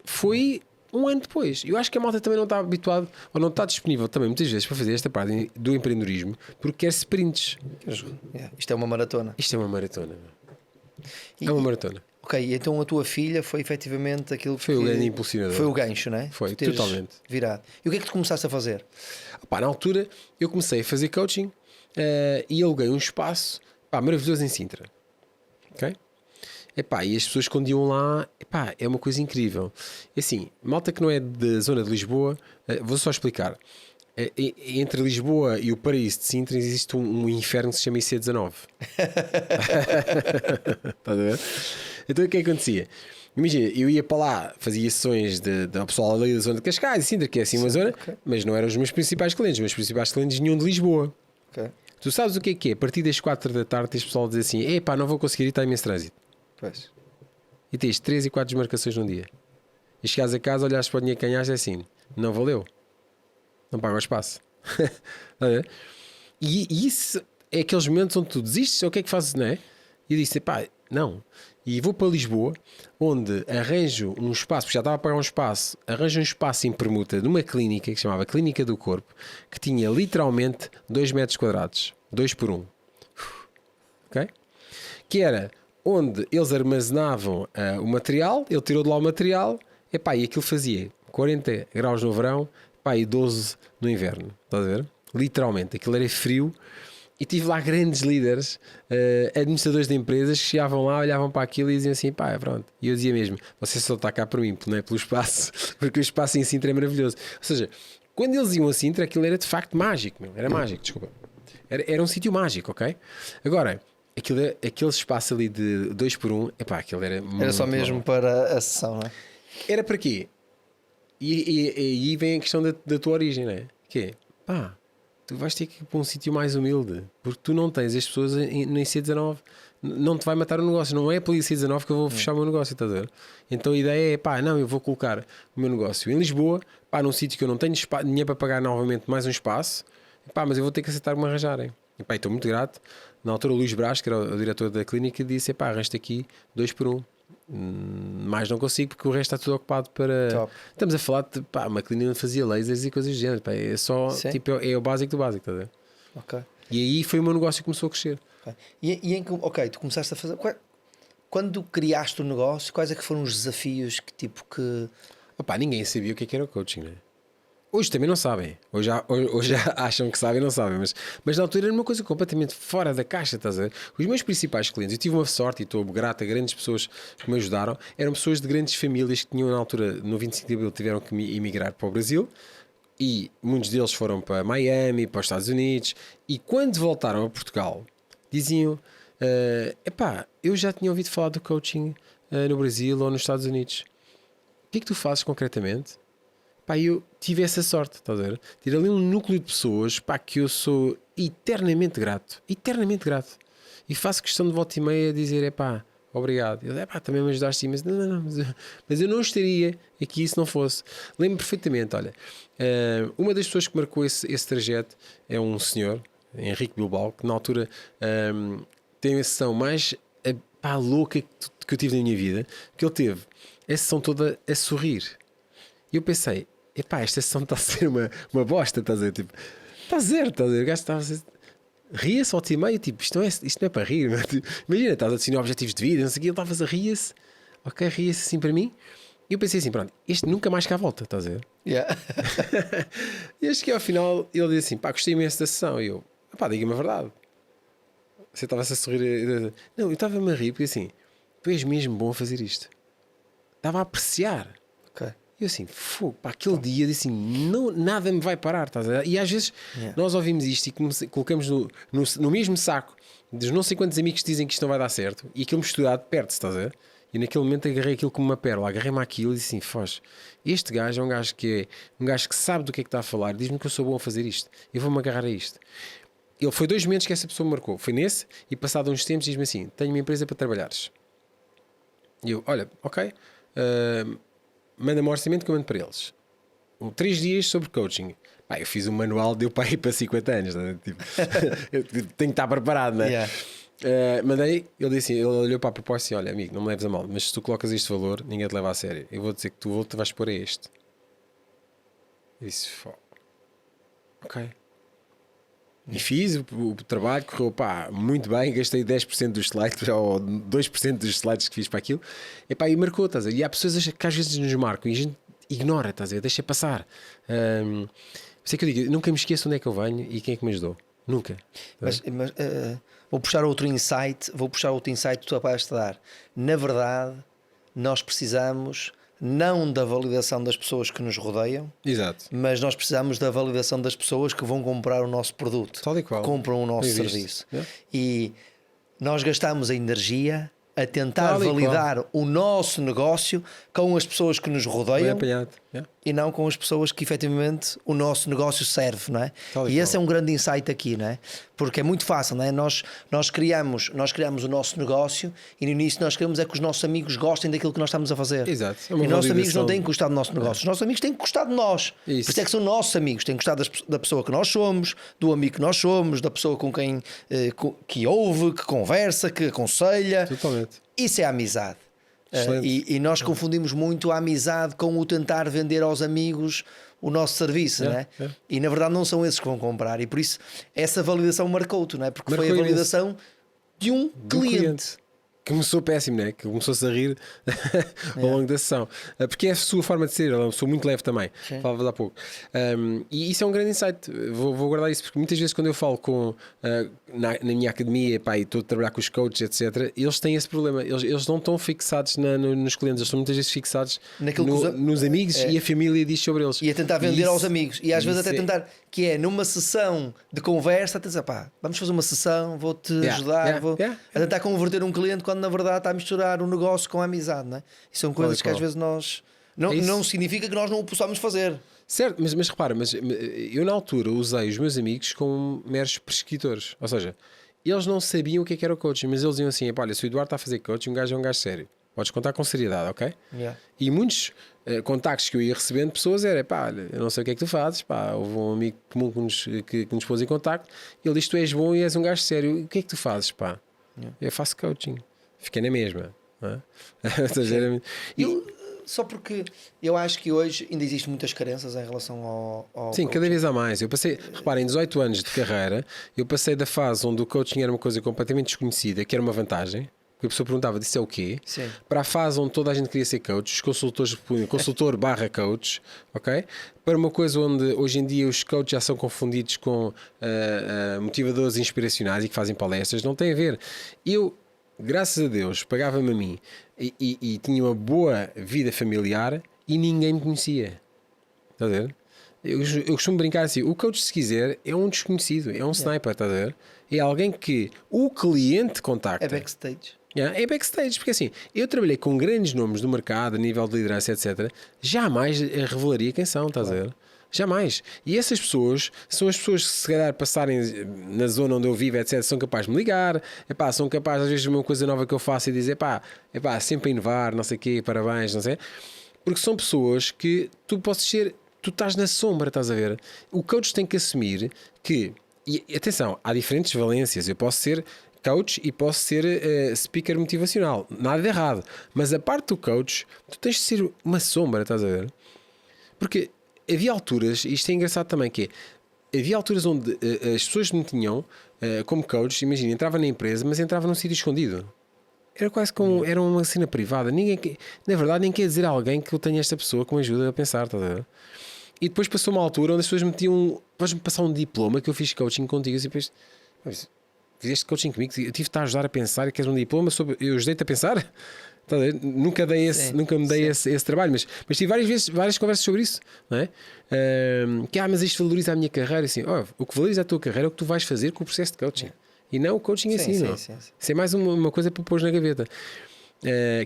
foi um ano depois. Eu acho que a malta também não está habituado ou não está disponível também muitas vezes para fazer esta parte do empreendedorismo porque quer sprints. Isto é uma maratona. Isto é uma maratona. É uma maratona. Ok, então a tua filha foi efetivamente aquilo que... Foi o grande impulsionador. Foi o gancho, não é? Foi, totalmente. Virado. E o que é que tu começaste a fazer? Na altura eu comecei a fazer coaching e aluguei um espaço maravilhoso em Sintra. Ok? E as pessoas quando iam lá, é uma coisa incrível. Assim, malta que não é da zona de Lisboa, vou só explicar. Entre Lisboa e o paraíso de Sintra existe um inferno que se chama IC19. Estás a ver? Então o que é que acontecia? Imagina, eu ia para lá, fazia sessões da pessoal ali da zona de Cascais e Sintra, que é assim uma zona, mas não eram os meus principais clientes. Os meus principais clientes vinham de Lisboa. Tu sabes o que é? A partir das 4 da tarde tens pessoal a dizer assim: não vou conseguir ir, está imenso trânsito. Pois. E tens 3 e 4 desmarcações num dia. E chegares a casa, olhas para o dinheiro que ganhaste, é assim: não valeu, não paga o espaço. E isso é aqueles momentos onde tu desistes, ou o que é que fazes, não é? E eu disse: não. E vou para Lisboa, onde arranjo um espaço, porque já estava a pagar um espaço, arranjo um espaço em permuta numa clínica que se chamava Clínica do Corpo, que tinha literalmente 2 metros quadrados, 2 por 1. Ok? Que era onde eles armazenavam o material, ele tirou de lá o material, e aquilo fazia 40 graus no verão, e 12 no inverno. Estás a ver? Literalmente, aquilo era frio. E tive lá grandes líderes, administradores de empresas que chegavam lá, olhavam para aquilo e diziam assim: pronto. E eu dizia mesmo: você só está cá por mim, não é pelo espaço, porque o espaço em Sintra é maravilhoso. Ou seja, quando eles iam a Sintra, aquilo era de facto mágico, era mágico, desculpa. Era um sítio mágico, ok? Agora, aquele espaço ali de 2 por 1, aquilo era muito Era só mesmo bom. para a sessão, não é? Era para quê? E aí vem a questão da tua origem, não é? Que é, tu vais ter que ir para um sítio mais humilde, porque tu não tens as pessoas no IC19, não te vai matar o negócio, não é pelo IC19 que eu vou fechar o meu negócio, estás a ver? Então a ideia é, não, eu vou colocar o meu negócio em Lisboa, num sítio que eu não tenho dinheiro para pagar novamente mais um espaço, mas eu vou ter que aceitar que me arranjarem. E estou muito grato. Na altura o Luís Brás, que era o diretor da clínica, disse: arrasta aqui 2 por 1. Mais não consigo porque o resto está tudo ocupado para... Top. Estamos a falar de uma clínica onde fazia lasers e coisas do género. É só é o básico do básico, está a ver? Ok. E aí foi o meu negócio que começou a crescer. Okay. Tu começaste a fazer... Quando criaste o negócio, quais é que foram os desafios que ninguém sabia o que era o coaching, né? Hoje também não sabem. Hoje já acham que sabem e não sabem. Mas na altura era uma coisa completamente fora da caixa, estás a ver? Os meus principais clientes, eu tive uma sorte e estou grato a grandes pessoas que me ajudaram, eram pessoas de grandes famílias que tinham na altura, no 25 de Abril, tiveram que emigrar para o Brasil e muitos deles foram para Miami, para os Estados Unidos, e quando voltaram a Portugal diziam: eu já tinha ouvido falar do coaching no Brasil ou nos Estados Unidos. O que é que tu fazes concretamente? Eu tive essa sorte, estás a ver? Tive ali um núcleo de pessoas que eu sou eternamente grato, e faço questão de volta e meia dizer: obrigado. Eu também me ajudaste, mas mas eu não estaria aqui se não fosse. Lembro perfeitamente, olha, uma das pessoas que marcou esse trajeto é um senhor, Henrique Bilbao, que na altura tem a sessão mais louca que eu tive na minha vida, que ele teve a sessão toda a sorrir. E eu pensei: esta sessão está a ser uma bosta, estás a ver? Tipo, está a zero, estás a ver? O gajo estava a ser... ria-se ao meio, tipo, isto não é para rir, mas, tipo, imagina, estás a definir objetivos de vida, não sei o que, ele estavas a ria-se, ok, ria-se assim para mim, e eu pensei assim: pronto, este nunca mais cá volta, estás a ver? Yeah. E acho que ao final ele disse assim: gostei imenso da sessão, e eu: diga-me a verdade, você estava-se a sorrir? Não, eu estava-me a rir, porque assim, tu és mesmo bom a fazer isto, estava a apreciar. E eu assim, aquele dia disse assim: não, nada me vai parar, estás a ver? E às vezes nós ouvimos isto e colocamos no mesmo saco dos não sei quantos amigos que dizem que isto não vai dar certo, e aquilo misturado perde-se, estás a ver? E naquele momento agarrei aquilo como uma pérola, agarrei-me àquilo e disse assim: este gajo é um gajo que sabe do que é que está a falar, diz-me que eu sou bom a fazer isto, eu vou-me agarrar a isto. Ele foi 2 momentos que essa pessoa me marcou, foi nesse, e passado uns tempos diz-me assim: tenho uma empresa para trabalhares. E eu: olha, ok, manda-me um orçamento que eu mando para eles. 3 dias sobre coaching. Pá, eu fiz um manual, deu para ir para 50 anos, né? Tipo, eu tenho que estar preparado, né? Yeah. Mandei, ele disse assim, ele olhou para a proposta e disse: olha, amigo, não me leves a mal, mas se tu colocas este valor, ninguém te leva a sério. Eu vou dizer que tu vais pôr a este. Eu disse: ok. E fiz o trabalho, correu muito bem, gastei 10% dos slides ou 2% dos slides que fiz para aquilo. E marcou, estás a ver? E há pessoas que às vezes nos marcam e a gente ignora, estás a ver? Deixa passar. Sei que eu digo, nunca me esqueço onde é que eu venho e quem é que me ajudou. Nunca. Mas vou puxar outro insight que tu acabaste de dar. Na verdade, nós precisamos não da validação das pessoas que nos rodeiam, exato, mas nós precisamos da validação das pessoas que vão comprar o nosso produto, tal e qual, que compram o nosso serviço. E nós gastamos a energia a tentar validar o nosso negócio com as pessoas que nos rodeiam e não com as pessoas que efetivamente o nosso negócio serve, não é? E esse é um grande insight aqui, não é? Porque é muito fácil, não é? Nós criamos o nosso negócio e no início nós queremos é que os nossos amigos gostem daquilo que nós estamos a fazer. Exato. E os nossos amigos não têm que gostar do nosso negócio, os nossos amigos têm que gostar de nós. Isso. Por isso é que são nossos amigos, têm que gostar da pessoa que nós somos, do amigo que nós somos, da pessoa com quem que ouve, que conversa, que aconselha. Totalmente. Isso é amizade. E nós confundimos muito a amizade com o tentar vender aos amigos o nosso serviço, não é? E na verdade não são esses que vão comprar. E por isso essa validação marcou-te, não é? Porque foi a validação de um cliente. Começou péssimo, né? Que começou-se a rir ao longo da sessão, porque é a sua forma de ser. Eu sou muito leve também, falava há pouco, e isso é um grande insight. Vou guardar isso, porque muitas vezes quando eu falo na minha academia, pá, e estou a trabalhar com os coaches, etc., eles têm esse problema. Eles não estão fixados nos clientes, eles estão muitas vezes fixados nos amigos e a família diz sobre eles. E a tentar vender aos amigos. E às vezes até tentar, que é numa sessão de conversa, a dizer, pá, vamos fazer uma sessão, vou-te ajudar, a tentar converter um cliente quando na verdade está a misturar o negócio com a amizade, não é? E são coisas que às vezes nós não significa que nós não o possamos fazer. Certo, mas repara, eu na altura usei os meus amigos como meros prescritores, ou seja, eles não sabiam o que era o coaching, mas eles diziam assim: olha, se o Eduardo está a fazer coaching, um gajo é um gajo sério, podes contar com seriedade, ok? E muitos contactos que eu ia recebendo de pessoas era: pá, eu não sei o que é que tu fazes, pá, houve um amigo comum que nos pôs em contacto, ele diz: tu és bom e és um gajo sério, o que é que tu fazes, pá? Eu faço coaching. Fiquei na mesma, não é? Só porque eu acho que hoje ainda existem muitas carências em relação ao sim, coaching. cada vez há mais. Eu passei, reparem, 18 anos de carreira, eu passei da fase onde o coaching era uma coisa completamente desconhecida, que era uma vantagem, porque a pessoa perguntava: isso é o quê? Sim. Para a fase onde toda a gente queria ser coach, os consultores, consultor/coach, ok? Para uma coisa onde hoje em dia os coaches já são confundidos com motivadores inspiracionais e que fazem palestras. Não tem a ver. Eu, graças a Deus, pagava-me a mim e tinha uma boa vida familiar e ninguém me conhecia. Está a ver? Eu costumo brincar assim: o coach, se quiser, é um desconhecido, é um sniper, está a ver? É alguém que o cliente contacta. É backstage. É backstage, porque assim, eu trabalhei com grandes nomes do mercado, a nível de liderança, etc. Jamais revelaria quem são, estás a ver? Jamais. E essas pessoas são as pessoas que, se calhar, passarem na zona onde eu vivo, etc., são capazes de me ligar, são capazes, às vezes, de uma coisa nova que eu faço e dizer: sempre a inovar, não sei o quê, parabéns, não sei. Porque são pessoas que tu estás na sombra, estás a ver? O coach tem que assumir que, e atenção, há diferentes valências. Eu posso ser coach e posso ser speaker motivacional, nada de errado, mas a parte do coach, tu tens de ser uma sombra, estás a ver? Porque havia alturas, isto é engraçado também, que havia alturas onde as pessoas me tinham como coach, imagina, entrava na empresa, mas entrava num sítio escondido. Era quase como era uma cena privada. Na verdade, nem quer dizer a alguém que eu tenha esta pessoa que me ajuda a pensar, estás a ver? E depois passou uma altura onde as pessoas me metiam: vais-me passar um diploma que eu fiz coaching contigo, e depois: fizeste coaching comigo, eu tive-te a ajudar a pensar e queres um diploma sobre. Eu ajudei-te a pensar? Nunca me dei esse trabalho, mas tive várias conversas sobre isso, não é? Mas isto valoriza a minha carreira. Assim, o que valoriza a tua carreira é o que tu vais fazer com o processo de coaching, e não o coaching em si. Isso é mais uma coisa para pôr na gaveta,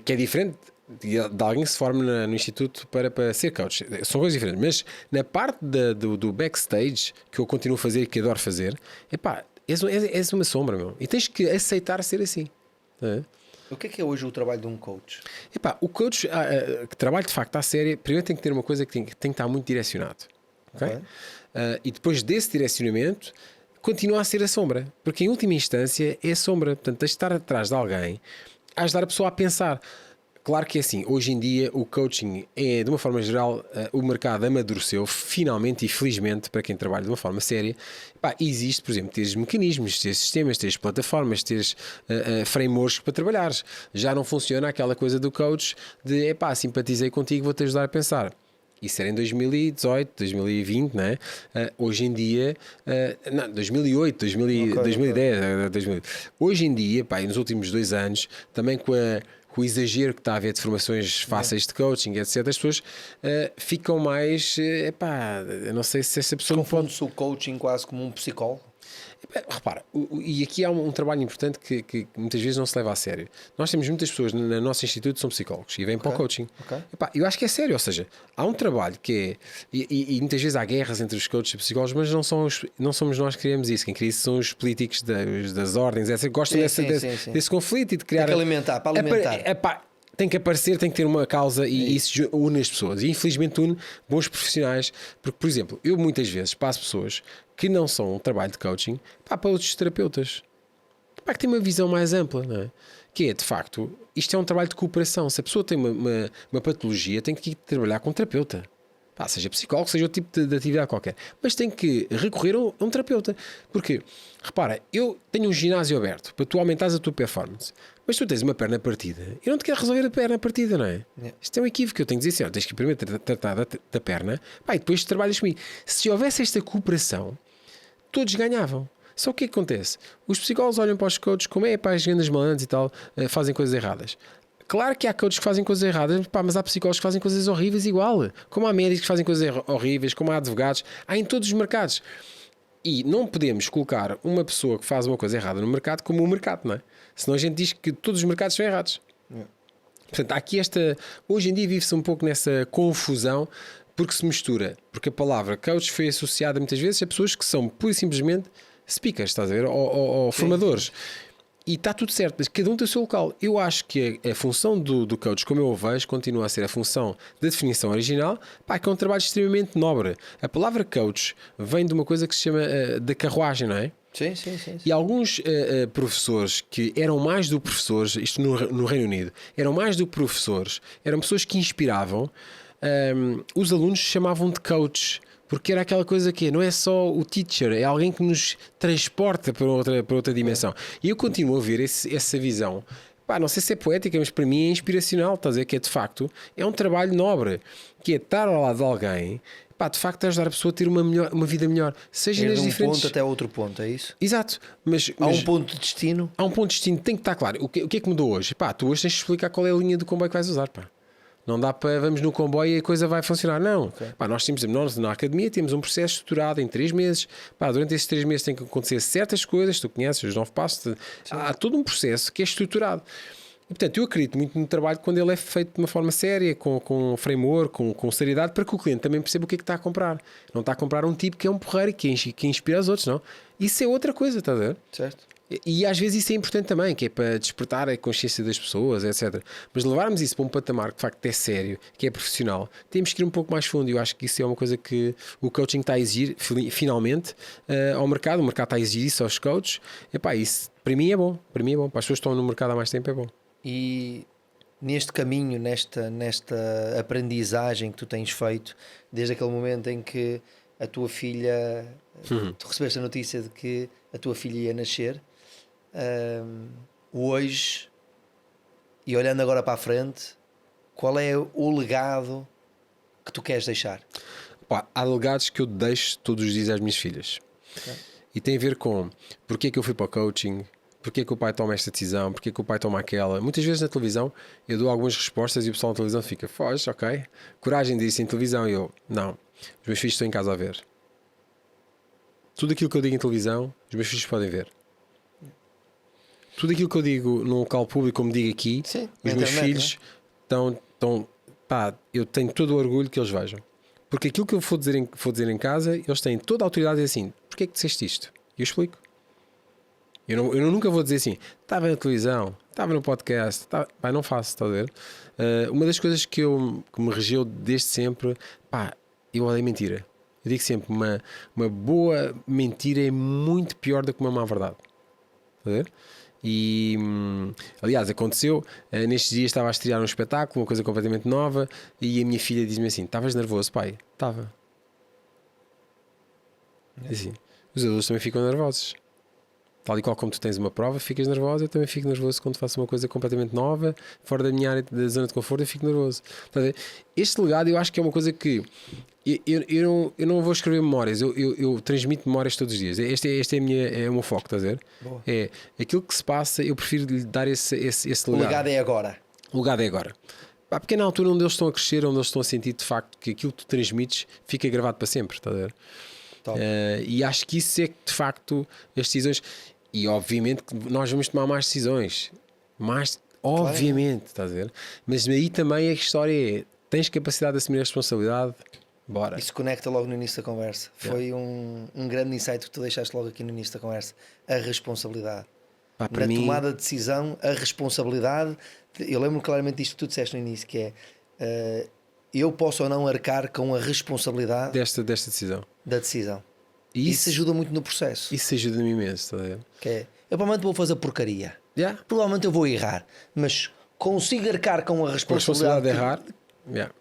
que é diferente de alguém que se forma no instituto para ser coach. São coisas diferentes, mas na parte do backstage, que eu continuo a fazer e que adoro fazer, és uma sombra, meu, e tens que aceitar ser assim, não é? O que é hoje o trabalho de um coach? Epá, o coach que trabalha de facto à séria, primeiro tem que ter uma coisa que tem que estar muito direcionado. Okay? Ok. E depois desse direcionamento, continua a ser a sombra. Porque em última instância é a sombra. Portanto, tens de estar atrás de alguém a ajudar a pessoa a pensar. Claro que é assim, hoje em dia o coaching é, de uma forma geral, o mercado amadureceu, finalmente e felizmente, para quem trabalha de uma forma séria. Pá, existe, por exemplo, teres mecanismos, teres sistemas, teres plataformas, teres frameworks para trabalhares. Já não funciona aquela coisa do coach de, epá, simpatizei contigo, vou-te ajudar a pensar. Isso era em 2018, 2020, não é? Hoje em dia, não, 2008, 2010, 2000. Hoje em dia, pá, nos últimos 2 anos, também com o exagero que está a haver de formações fáceis de coaching, etc., as pessoas ficam mais, eu não sei se essa pessoa Confunde-se o coaching quase como um psicólogo. Repara, e aqui há um trabalho importante que muitas vezes não se leva a sério. Nós temos muitas pessoas no nosso instituto que são psicólogos e vêm para o coaching. Eu acho que é sério, ou seja, há um trabalho que é. E muitas vezes há guerras entre os coaches e psicólogos, mas não somos nós que criamos isso. Quem cria isso são os políticos das ordens, etc. Gostam desse conflito e de criar. Tem que alimentar, para alimentar. Tem que aparecer, tem que ter uma causa e isso une as pessoas. E infelizmente une bons profissionais. Porque, por exemplo, eu muitas vezes passo pessoas que não são um trabalho de coaching para outros terapeutas. Que têm uma visão mais ampla, não é? Que é, de facto, isto é um trabalho de cooperação. Se a pessoa tem uma patologia, tem que ir trabalhar com um terapeuta. Seja psicólogo, seja outro tipo de atividade qualquer. Mas tem que recorrer a um terapeuta. Porque, repara, eu tenho um ginásio aberto para tu aumentares a tua performance. Mas tu tens uma perna partida. Eu não te quero resolver a perna partida, não é? Isto é um equívoco. Eu tenho que dizer assim, tens que primeiro tratar da perna, e depois trabalhas comigo. Se houvesse esta cooperação, todos ganhavam. Só o que é que acontece? Os psicólogos olham para os coaches como as grandes malandras e tal, fazem coisas erradas. Claro que há coaches que fazem coisas erradas, mas há psicólogos que fazem coisas horríveis igual. Como há médicos que fazem coisas horríveis, como há advogados, há em todos os mercados. E não podemos colocar uma pessoa que faz uma coisa errada no mercado como o mercado, não é? Senão a gente diz que todos os mercados são errados. Portanto, há aqui hoje em dia vive-se um pouco nessa confusão porque se mistura. Porque a palavra coach foi associada muitas vezes a pessoas que são pura e simplesmente speakers, estás a ver? Ou formadores. E está tudo certo, mas cada um tem o seu local. Eu acho que a função do coach, como eu o vejo, continua a ser a função da definição original, que é um trabalho extremamente nobre. A palavra coach vem de uma coisa que se chama da carruagem, não é? Sim. E alguns professores que eram mais do que professores, isto no Reino Unido, eram mais do que professores, eram pessoas que inspiravam, os alunos chamavam de coach. Porque era aquela coisa que não é só o teacher, é alguém que nos transporta para outra dimensão. E eu continuo a ver essa visão. Não sei se é poética, mas para mim é inspiracional. Estás a dizer que de facto é um trabalho nobre, que é estar ao lado de alguém, de facto ajudar a pessoa a ter uma vida melhor. Seja nas diferentes... ponto até outro ponto, é isso? Exato. Mas há um ponto de destino? Há um ponto de destino, tem que estar claro. O que é que mudou hoje? Tu hoje tens de explicar qual é a linha do comboio que vais usar, Não dá para vamos no comboio e a coisa vai funcionar. Não. Nós na academia temos um processo estruturado em 3 meses. Durante esses 3 meses tem que acontecer certas coisas. Tu conheces os 9 passos. Há todo um processo que é estruturado. E, portanto, eu acredito muito no trabalho quando ele é feito de uma forma séria, com framework, com seriedade, para que o cliente também perceba o que é que está a comprar. Não está a comprar um tipo que é um porreiro que inspira os outros, não. Isso é outra coisa, estás a ver? Certo. E às vezes isso é importante também, que é para despertar a consciência das pessoas, etc. Mas levarmos isso para um patamar que de facto é sério, que é profissional, temos que ir um pouco mais fundo. E eu acho que isso é uma coisa que o coaching está a exigir finalmente ao mercado. O mercado está a exigir isso aos coaches. Isso para mim é bom. Para as pessoas que estão no mercado há mais tempo é bom. E neste caminho, nesta aprendizagem que tu tens feito, desde aquele momento em que a tua filha, tu recebeste a notícia de que a tua filha ia nascer, hoje, e olhando agora para a frente, qual é o legado que tu queres deixar? Há legados que eu deixo todos os dias às minhas filhas. E tem a ver com porque é que eu fui para o coaching, porque é que o pai toma esta decisão, porque é que o pai toma aquela. Muitas vezes na televisão eu dou algumas respostas e o pessoal na televisão fica, foge, ok, coragem disso em televisão. E eu, não, os meus filhos estão em casa a ver. Tudo aquilo que eu digo em televisão, os meus filhos podem ver. Tudo aquilo que eu digo num local público, como digo aqui, os meus filhos estão eu tenho todo o orgulho que eles vejam. Porque aquilo que eu for dizer em casa, eles têm toda a autoridade de dizer assim, porquê é que disseste isto? E eu explico. Eu nunca vou dizer assim, estava na televisão, estava no podcast, pá, não faço, estás a ver? Uma das coisas que me regeu desde sempre, pá, eu odeio mentira. Eu digo sempre, uma boa mentira é muito pior do que uma má verdade. Estás a ver? E aliás, aconteceu, nestes dias estava a estrear um espetáculo, uma coisa completamente nova, e a minha filha diz-me assim: estavas nervoso, pai? Estava. Assim, os adultos também ficam nervosos. Tal e qual como tu tens uma prova, ficas nervoso. Eu também fico nervoso quando faço uma coisa completamente nova, fora da minha área da zona de conforto. Eu fico nervoso. Este legado eu acho que é uma coisa que eu não vou escrever memórias, eu transmito memórias todos os dias. Este é o meu foco, estás a ver? Boa. É aquilo que se passa, eu prefiro lhe dar esse legado. O legado é agora. O legado é agora. Pá, porque é na altura onde eles estão a crescer, onde eles estão a sentir de facto que aquilo que tu transmites fica gravado para sempre, estás a ver? E acho que isso é que de facto as decisões, e obviamente que nós vamos tomar mais decisões, obviamente, estás a ver? Mas aí também a história é: tens capacidade de assumir a responsabilidade, bora. Isso conecta logo no início da conversa. Foi um grande insight que tu deixaste logo aqui no início da conversa. A responsabilidade. Pá, para Na mim, tomada de decisão, a responsabilidade. Eu lembro claramente disto que tu disseste no início, que é eu posso ou não arcar com a responsabilidade desta decisão. da decisão. E Isso ajuda muito no processo. Isso ajuda-me imenso, estás a ver? Que é, eu provavelmente vou fazer porcaria. Yeah. Provavelmente eu vou errar. Mas consigo arcar com a Com a responsabilidade responsabilidade de errar,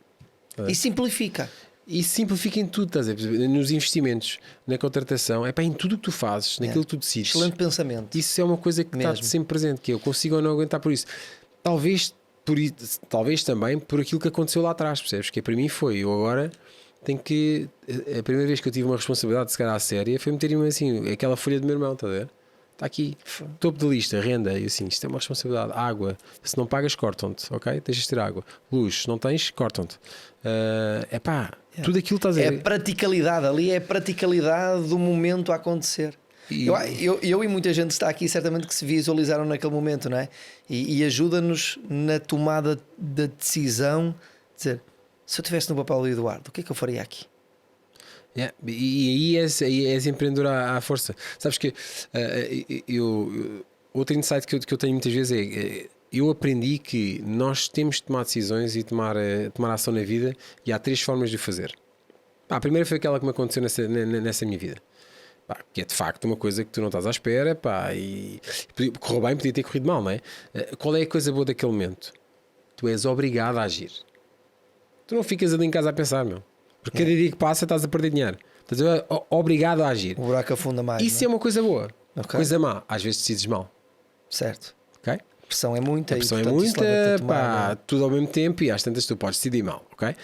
yeah. e simplifica. E simplifica em tudo, estás a ver? Nos investimentos, na contratação, é para em tudo o que tu fazes, naquilo que tu decides. Excelente pensamento. Isso é uma coisa que está sempre presente, que eu consigo ou não aguentar por isso. Talvez também por aquilo que aconteceu lá atrás, percebes? Que para mim foi, eu agora tenho que. A primeira vez que eu tive uma responsabilidade de se calhar à séria foi meter-me assim, aquela folha do meu irmão, estás a ver? Está aqui, topo de lista, renda, e assim, isto é uma responsabilidade. Água, se não pagas, cortam-te, ok? Tens de ter água. Luz, se não tens, cortam-te. Tudo aquilo estás a ver. É praticalidade, ali é a praticalidade do momento a acontecer. Eu e muita gente está aqui certamente que se visualizaram naquele momento, não é? E ajuda-nos na tomada da decisão de dizer: se eu estivesse no papel do Eduardo, o que é que eu faria aqui? Yeah. E aí és empreendedor à força. Sabes que outro insight que eu tenho muitas vezes é eu aprendi que nós temos de tomar decisões e tomar ação na vida, e há 3 formas de o fazer. A primeira foi aquela que me aconteceu nessa minha vida. Que é de facto uma coisa que tu não estás à espera, e correu bem, podia ter corrido mal, não é? Qual é a coisa boa daquele momento? Tu és obrigado a agir. Tu não ficas ali em casa a pensar, meu. Porque cada dia que passa estás a perder dinheiro. Estás obrigado a agir. O buraco afunda mais. Isso é uma coisa boa. Okay. Coisa má, às vezes decides mal. Certo. Okay? A pressão é muita. A pressão é muita, tudo ao mesmo tempo, e às tantas tu podes decidir mal. Okay?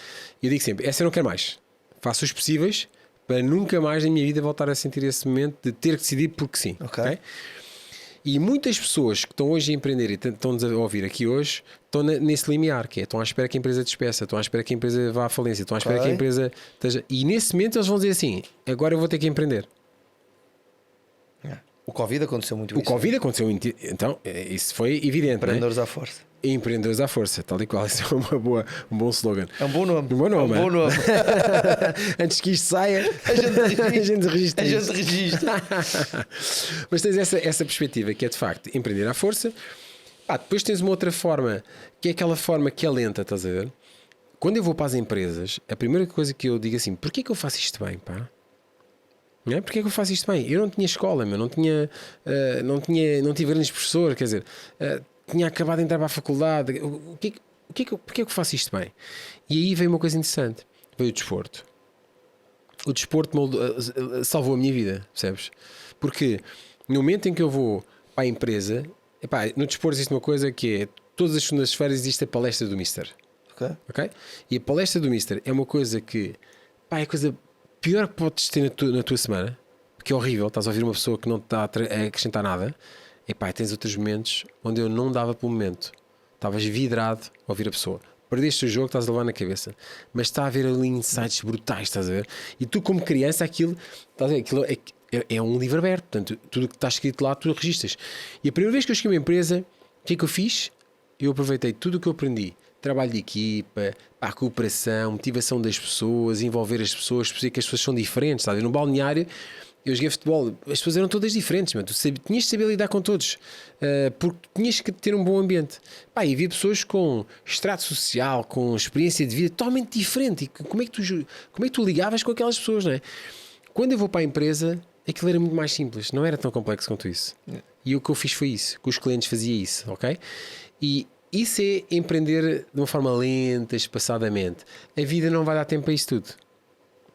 E eu digo sempre: essa eu não quero mais. Faço os possíveis para nunca mais na minha vida voltar a sentir esse momento de ter que decidir porque sim. Okay? E muitas pessoas que estão hoje a empreender e estão-nos a ouvir aqui hoje estão nesse limiar, que é: estão à espera que a empresa despeça, estão à espera que a empresa vá à falência, estão à espera que a empresa esteja... E nesse momento eles vão dizer assim: agora eu vou ter que empreender. O Covid aconteceu muito isso. O Covid aconteceu, então isso foi evidente. Empreendedores à força. Empreendedores à força, tal e qual. Isso é um bom slogan. É um bom nome. Um bom nome. É um bom nome. Antes que isto saia, a gente registra. Registra. Mas tens essa perspectiva que é de facto empreender à força. Depois tens uma outra forma, que é aquela forma que é lenta, estás a ver? Quando eu vou para as empresas, a primeira coisa que eu digo assim: porquê que eu faço isto bem, pá? Não é? Porquê que eu faço isto bem? Eu não tinha escola, não tive grandes professores, quer dizer, tinha acabado de entrar para a faculdade. Porquê que eu faço isto bem? E aí veio uma coisa interessante: veio o desporto. O desporto salvou a minha vida, percebes? Porque no momento em que eu vou para a empresa, no desporto existe uma coisa que é: todas as segundas-feiras existe a palestra do Mister. Okay? E a palestra do Mister é uma coisa que é a coisa pior que podes ter na tua semana, porque é horrível. Estás a ouvir uma pessoa que não te está a acrescentar nada. Tens outros momentos onde eu não dava pelo momento. Estavas vidrado a ouvir a pessoa. Perdeste o jogo, estás a levar na cabeça, mas está a haver ali insights brutais, estás a ver? E tu, como criança, aquilo é um livro aberto. Portanto, tudo o que está escrito lá, tu registras. E a primeira vez que eu cheguei a uma empresa, o que é que eu fiz? Eu aproveitei tudo o que eu aprendi: trabalho de equipa, a cooperação, motivação das pessoas, envolver as pessoas, perceber que as pessoas são diferentes, sabe? No balneário Eu joguei futebol, as pessoas eram todas diferentes, mano. Tinhas de saber lidar com todos, porque tinhas que ter um bom ambiente. Pá, e havia pessoas com extrato social, com experiência de vida totalmente diferente. E como é que tu ligavas com aquelas pessoas, não é? Quando eu vou para a empresa, aquilo era muito mais simples, não era tão complexo quanto isso. E o que eu fiz foi isso, com os clientes fazia isso, ok? E isso é empreender de uma forma lenta, espaçadamente. A vida não vai dar tempo para isso tudo.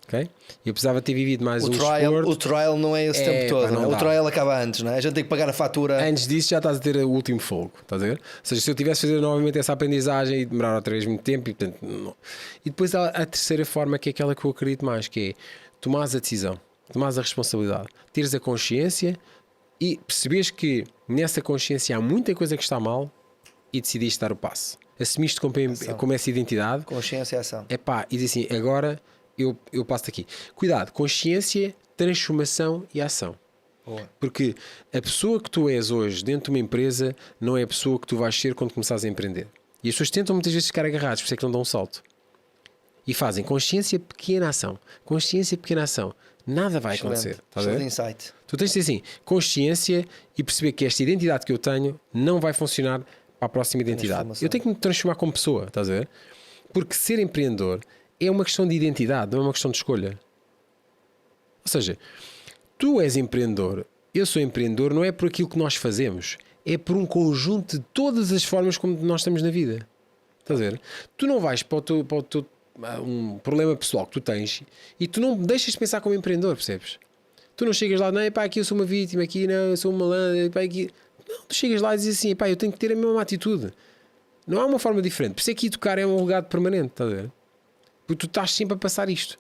Okay? Eu precisava ter vivido mais desporto. O trial não é esse tempo todo, não é? O trial acaba antes, não é? A gente tem que pagar a fatura. Antes disso já estás a ter o último fogo, estás a ver? Ou seja, se eu tivesse a fazer novamente essa aprendizagem e demorar outra vez muito tempo, e, portanto, não. E depois há a terceira forma, que é aquela que eu acredito mais, que é tomares a decisão, tomares a responsabilidade, teres a consciência e perceberes que nessa consciência há muita coisa que está mal e decidiste dar o passo. Assumiste como essa identidade. Consciência e ação. É pá, e diz assim, agora eu passo aqui. Cuidado, consciência, transformação e ação. Boa. Porque a pessoa que tu és hoje dentro de uma empresa não é a pessoa que tu vais ser quando começares a empreender. E as pessoas tentam muitas vezes ficar agarrados, por isso é que não dão um salto. E fazem consciência, pequena ação. Consciência, pequena ação. Nada vai acontecer. Excelente insight. Tu tens de ter assim, consciência e perceber que esta identidade que eu tenho não vai funcionar para a próxima identidade. Eu tenho que me transformar como pessoa, estás a ver? Porque ser empreendedor é uma questão de identidade, não é uma questão de escolha. Ou seja, tu és empreendedor, eu sou empreendedor, não é por aquilo que nós fazemos, é por um conjunto de todas as formas como nós estamos na vida. Estás a ver? Tu não vais para o teu um problema pessoal que tu tens e tu não deixas de pensar como empreendedor, percebes? Tu não chegas lá, não, pá, aqui eu sou uma vítima, aqui não, eu sou um malandro, pá, aqui... Não, tu chegas lá e dizes assim, pá, eu tenho que ter a mesma atitude. Não há uma forma diferente. Por isso é que educar é um legado permanente, estás a ver? Porque tu estás sempre a passar isto.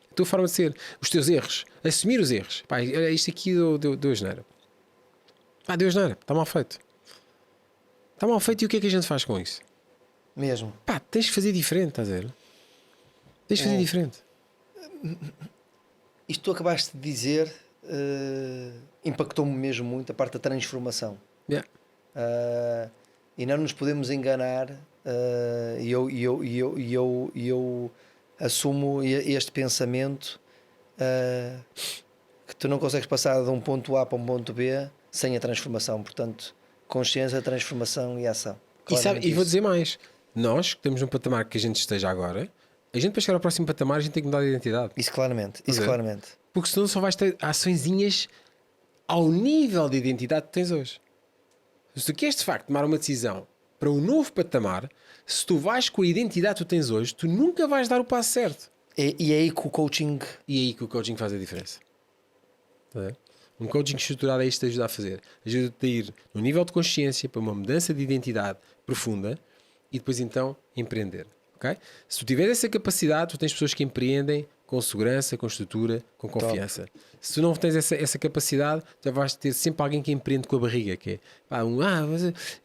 A tua forma de ser, os teus erros, assumir os erros. Pá, isto aqui deu asneira. Pá, deu asneira, está mal feito. Está mal feito e o que é que a gente faz com isso? Mesmo. Pá, tens de fazer diferente, estás a ver? Tens de fazer diferente. Isto que tu acabaste de dizer impactou-me mesmo muito a parte da transformação. Yeah. E não nos podemos enganar. E eu assumo este pensamento que tu não consegues passar de um ponto A para um ponto B sem a transformação. Portanto, consciência, transformação e ação. E vou dizer mais, nós que estamos num patamar que a gente esteja agora, a gente para chegar ao próximo patamar a gente tem que mudar de identidade. Isso claramente. Porque senão só vais ter açõezinhas ao nível de identidade que tens hoje. Se tu queres de facto tomar uma decisão para um novo patamar, se tu vais com a identidade que tu tens hoje, tu nunca vais dar o passo certo. E é aí que o coaching... E é aí que o coaching faz a diferença. Um coaching estruturado é isto que te ajuda a fazer. Ajuda-te a ir no nível de consciência para uma mudança de identidade profunda e depois então empreender. Okay? Se tu tiveres essa capacidade, tu tens pessoas que empreendem com segurança, com estrutura, com confiança. Top. Se tu não tens essa capacidade, já vais ter sempre alguém que empreende com a barriga, que é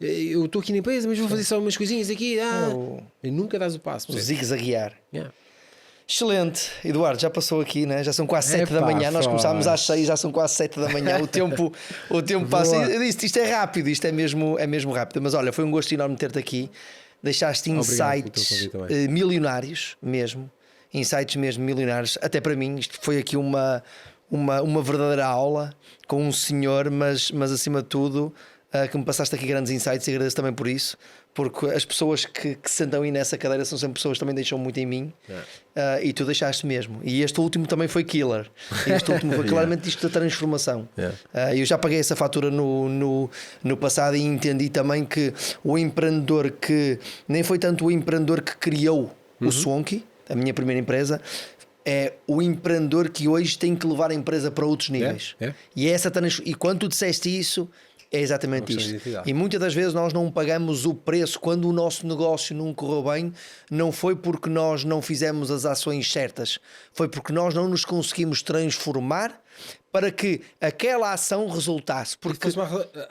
eu estou aqui na empresa, mas vou fazer só umas coisinhas aqui. E nunca dás o passo. O zigue-zaguear. Yeah. Excelente, Eduardo, já passou aqui, né? Já são quase 7 da manhã, nós começámos às 6, já são quase 7 da manhã, o tempo passa. Eu disse, isto é rápido, isto é mesmo rápido, mas olha, foi um gosto enorme ter-te aqui, deixaste insights milionários mesmo, insights mesmo milionários, até para mim, isto foi aqui uma verdadeira aula com um senhor, mas acima de tudo, que me passaste aqui grandes insights e agradeço também por isso, porque as pessoas que se sentam aí nessa cadeira são sempre pessoas que também deixam muito em mim. E tu deixaste mesmo. E este último também foi killer. Este último foi claramente isto da transformação. Eu já paguei essa fatura no passado e entendi também que o empreendedor que nem foi tanto o empreendedor que criou o Swonky, a minha primeira empresa, é o empreendedor que hoje tem que levar a empresa para outros níveis. E quando tu disseste isso, é exatamente isto. E muitas das vezes nós não pagamos o preço quando o nosso negócio não correu bem, não foi porque nós não fizemos as ações certas, foi porque nós não nos conseguimos transformar para que aquela ação resultasse. Porque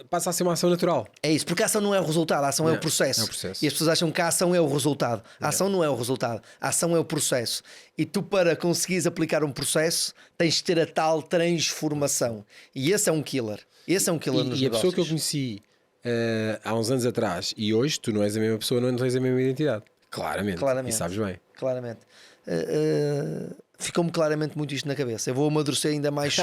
passa a ser uma ação natural. É isso, porque a ação não é o resultado, a ação é o processo. E as pessoas acham que a ação é o resultado. A ação não é o resultado, a ação é o processo. E tu, para conseguires aplicar um processo, tens de ter a tal transformação. E esse é um killer. Esse é um killer nos negócios. E a pessoa que eu conheci há uns anos atrás e hoje, tu não és a mesma pessoa, não tens a mesma identidade. Claramente. E sabes bem. Claramente. ficou-me claramente muito isto na cabeça. Eu vou amadurecer ainda mais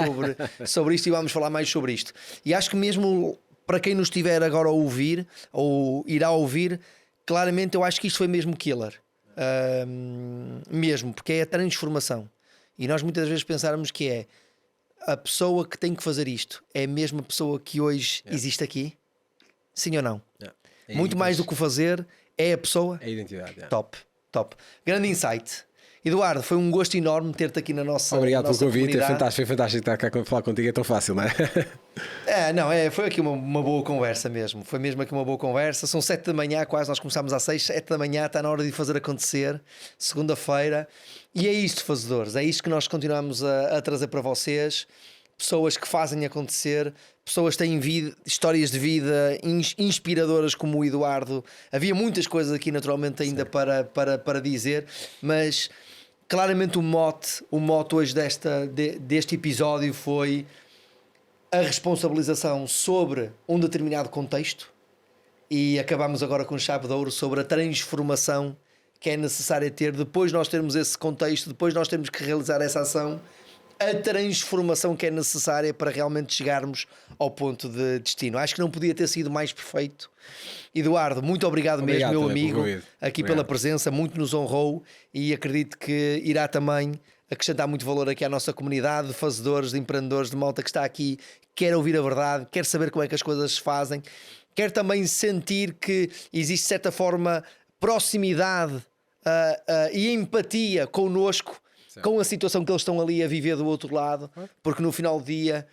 sobre isto e vamos falar mais sobre isto. E acho que mesmo para quem nos estiver agora a ouvir ou irá ouvir, claramente eu acho que isto foi mesmo killer. Mesmo, porque é a transformação. E nós muitas vezes pensarmos que é a pessoa que tem que fazer isto é a mesma pessoa que hoje existe aqui? Sim ou não? Muito mais do que o fazer, é a pessoa? É a identidade. Top. Grande insight. Eduardo, foi um gosto enorme ter-te aqui na nossa Obrigado nossa pelo convite, comunidade. foi fantástico estar cá a falar contigo, é tão fácil, não é? Foi aqui uma boa conversa mesmo. Foi mesmo aqui uma boa conversa. São 7 da manhã, quase, nós começámos às 6, 7 da manhã, está na hora de fazer acontecer, segunda-feira. E é isto, fazedores, é isto que nós continuamos a trazer para vocês. Pessoas que fazem acontecer, pessoas que têm histórias de vida inspiradoras como o Eduardo. Havia muitas coisas aqui naturalmente ainda para dizer, mas claramente o mote hoje deste episódio foi a responsabilização sobre um determinado contexto e acabamos agora com chave de ouro sobre a transformação que é necessária ter depois de nós termos esse contexto, depois de nós termos que realizar essa ação, a transformação que é necessária para realmente chegarmos ao ponto de destino. Acho que não podia ter sido mais perfeito. Eduardo, muito obrigado mesmo, meu amigo, aqui pela presença, muito nos honrou e acredito que irá também acrescentar muito valor aqui à nossa comunidade de fazedores, de empreendedores, de malta que está aqui, quer ouvir a verdade, quer saber como é que as coisas se fazem, quer também sentir que existe de certa forma proximidade e empatia connosco, com a situação que eles estão ali a viver do outro lado, porque no final do dia,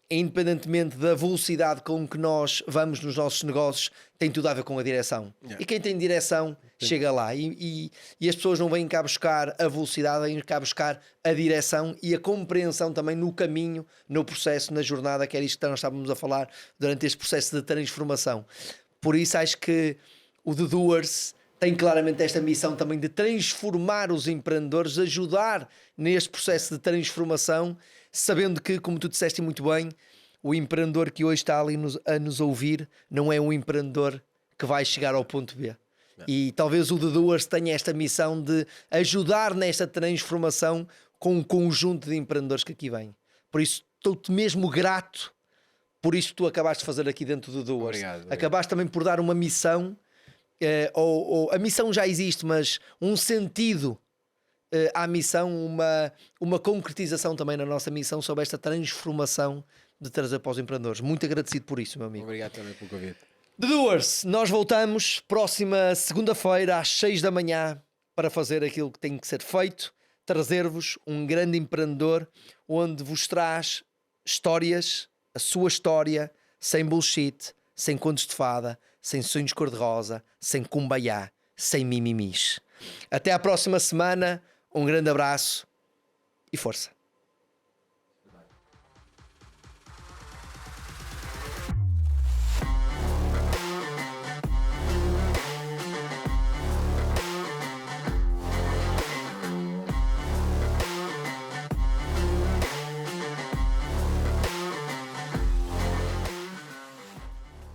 independentemente da velocidade com que nós vamos nos nossos negócios, tem tudo a ver com a direção. E quem tem direção chega lá. E as pessoas não vêm cá buscar a velocidade, vêm cá buscar a direção e a compreensão também no caminho, no processo, na jornada, que era isto que nós estávamos a falar durante este processo de transformação. Por isso acho que o The Doers tem claramente esta missão também de transformar os empreendedores, ajudar neste processo de transformação, sabendo que, como tu disseste muito bem, o empreendedor que hoje está ali a nos ouvir não é um empreendedor que vai chegar ao ponto B. Não. E talvez o The Doers tenha esta missão de ajudar nesta transformação com um conjunto de empreendedores que aqui vêm. Por isso, estou-te mesmo grato por isto que tu acabaste de fazer aqui dentro do The Doers. Obrigado. Acabaste também por dar uma missão. A missão já existe, mas um sentido à missão, uma concretização também na nossa missão sobre esta transformação de trazer para os empreendedores. Muito agradecido por isso, meu amigo. Obrigado também pelo convite. The Doers, nós voltamos próxima segunda-feira às 6 da manhã para fazer aquilo que tem que ser feito, trazer-vos um grande empreendedor onde vos traz histórias, a sua história, sem bullshit, sem contos de fada, sem sonhos cor-de-rosa, sem kumbaya, sem mimimis. Até à próxima semana, um grande abraço e força.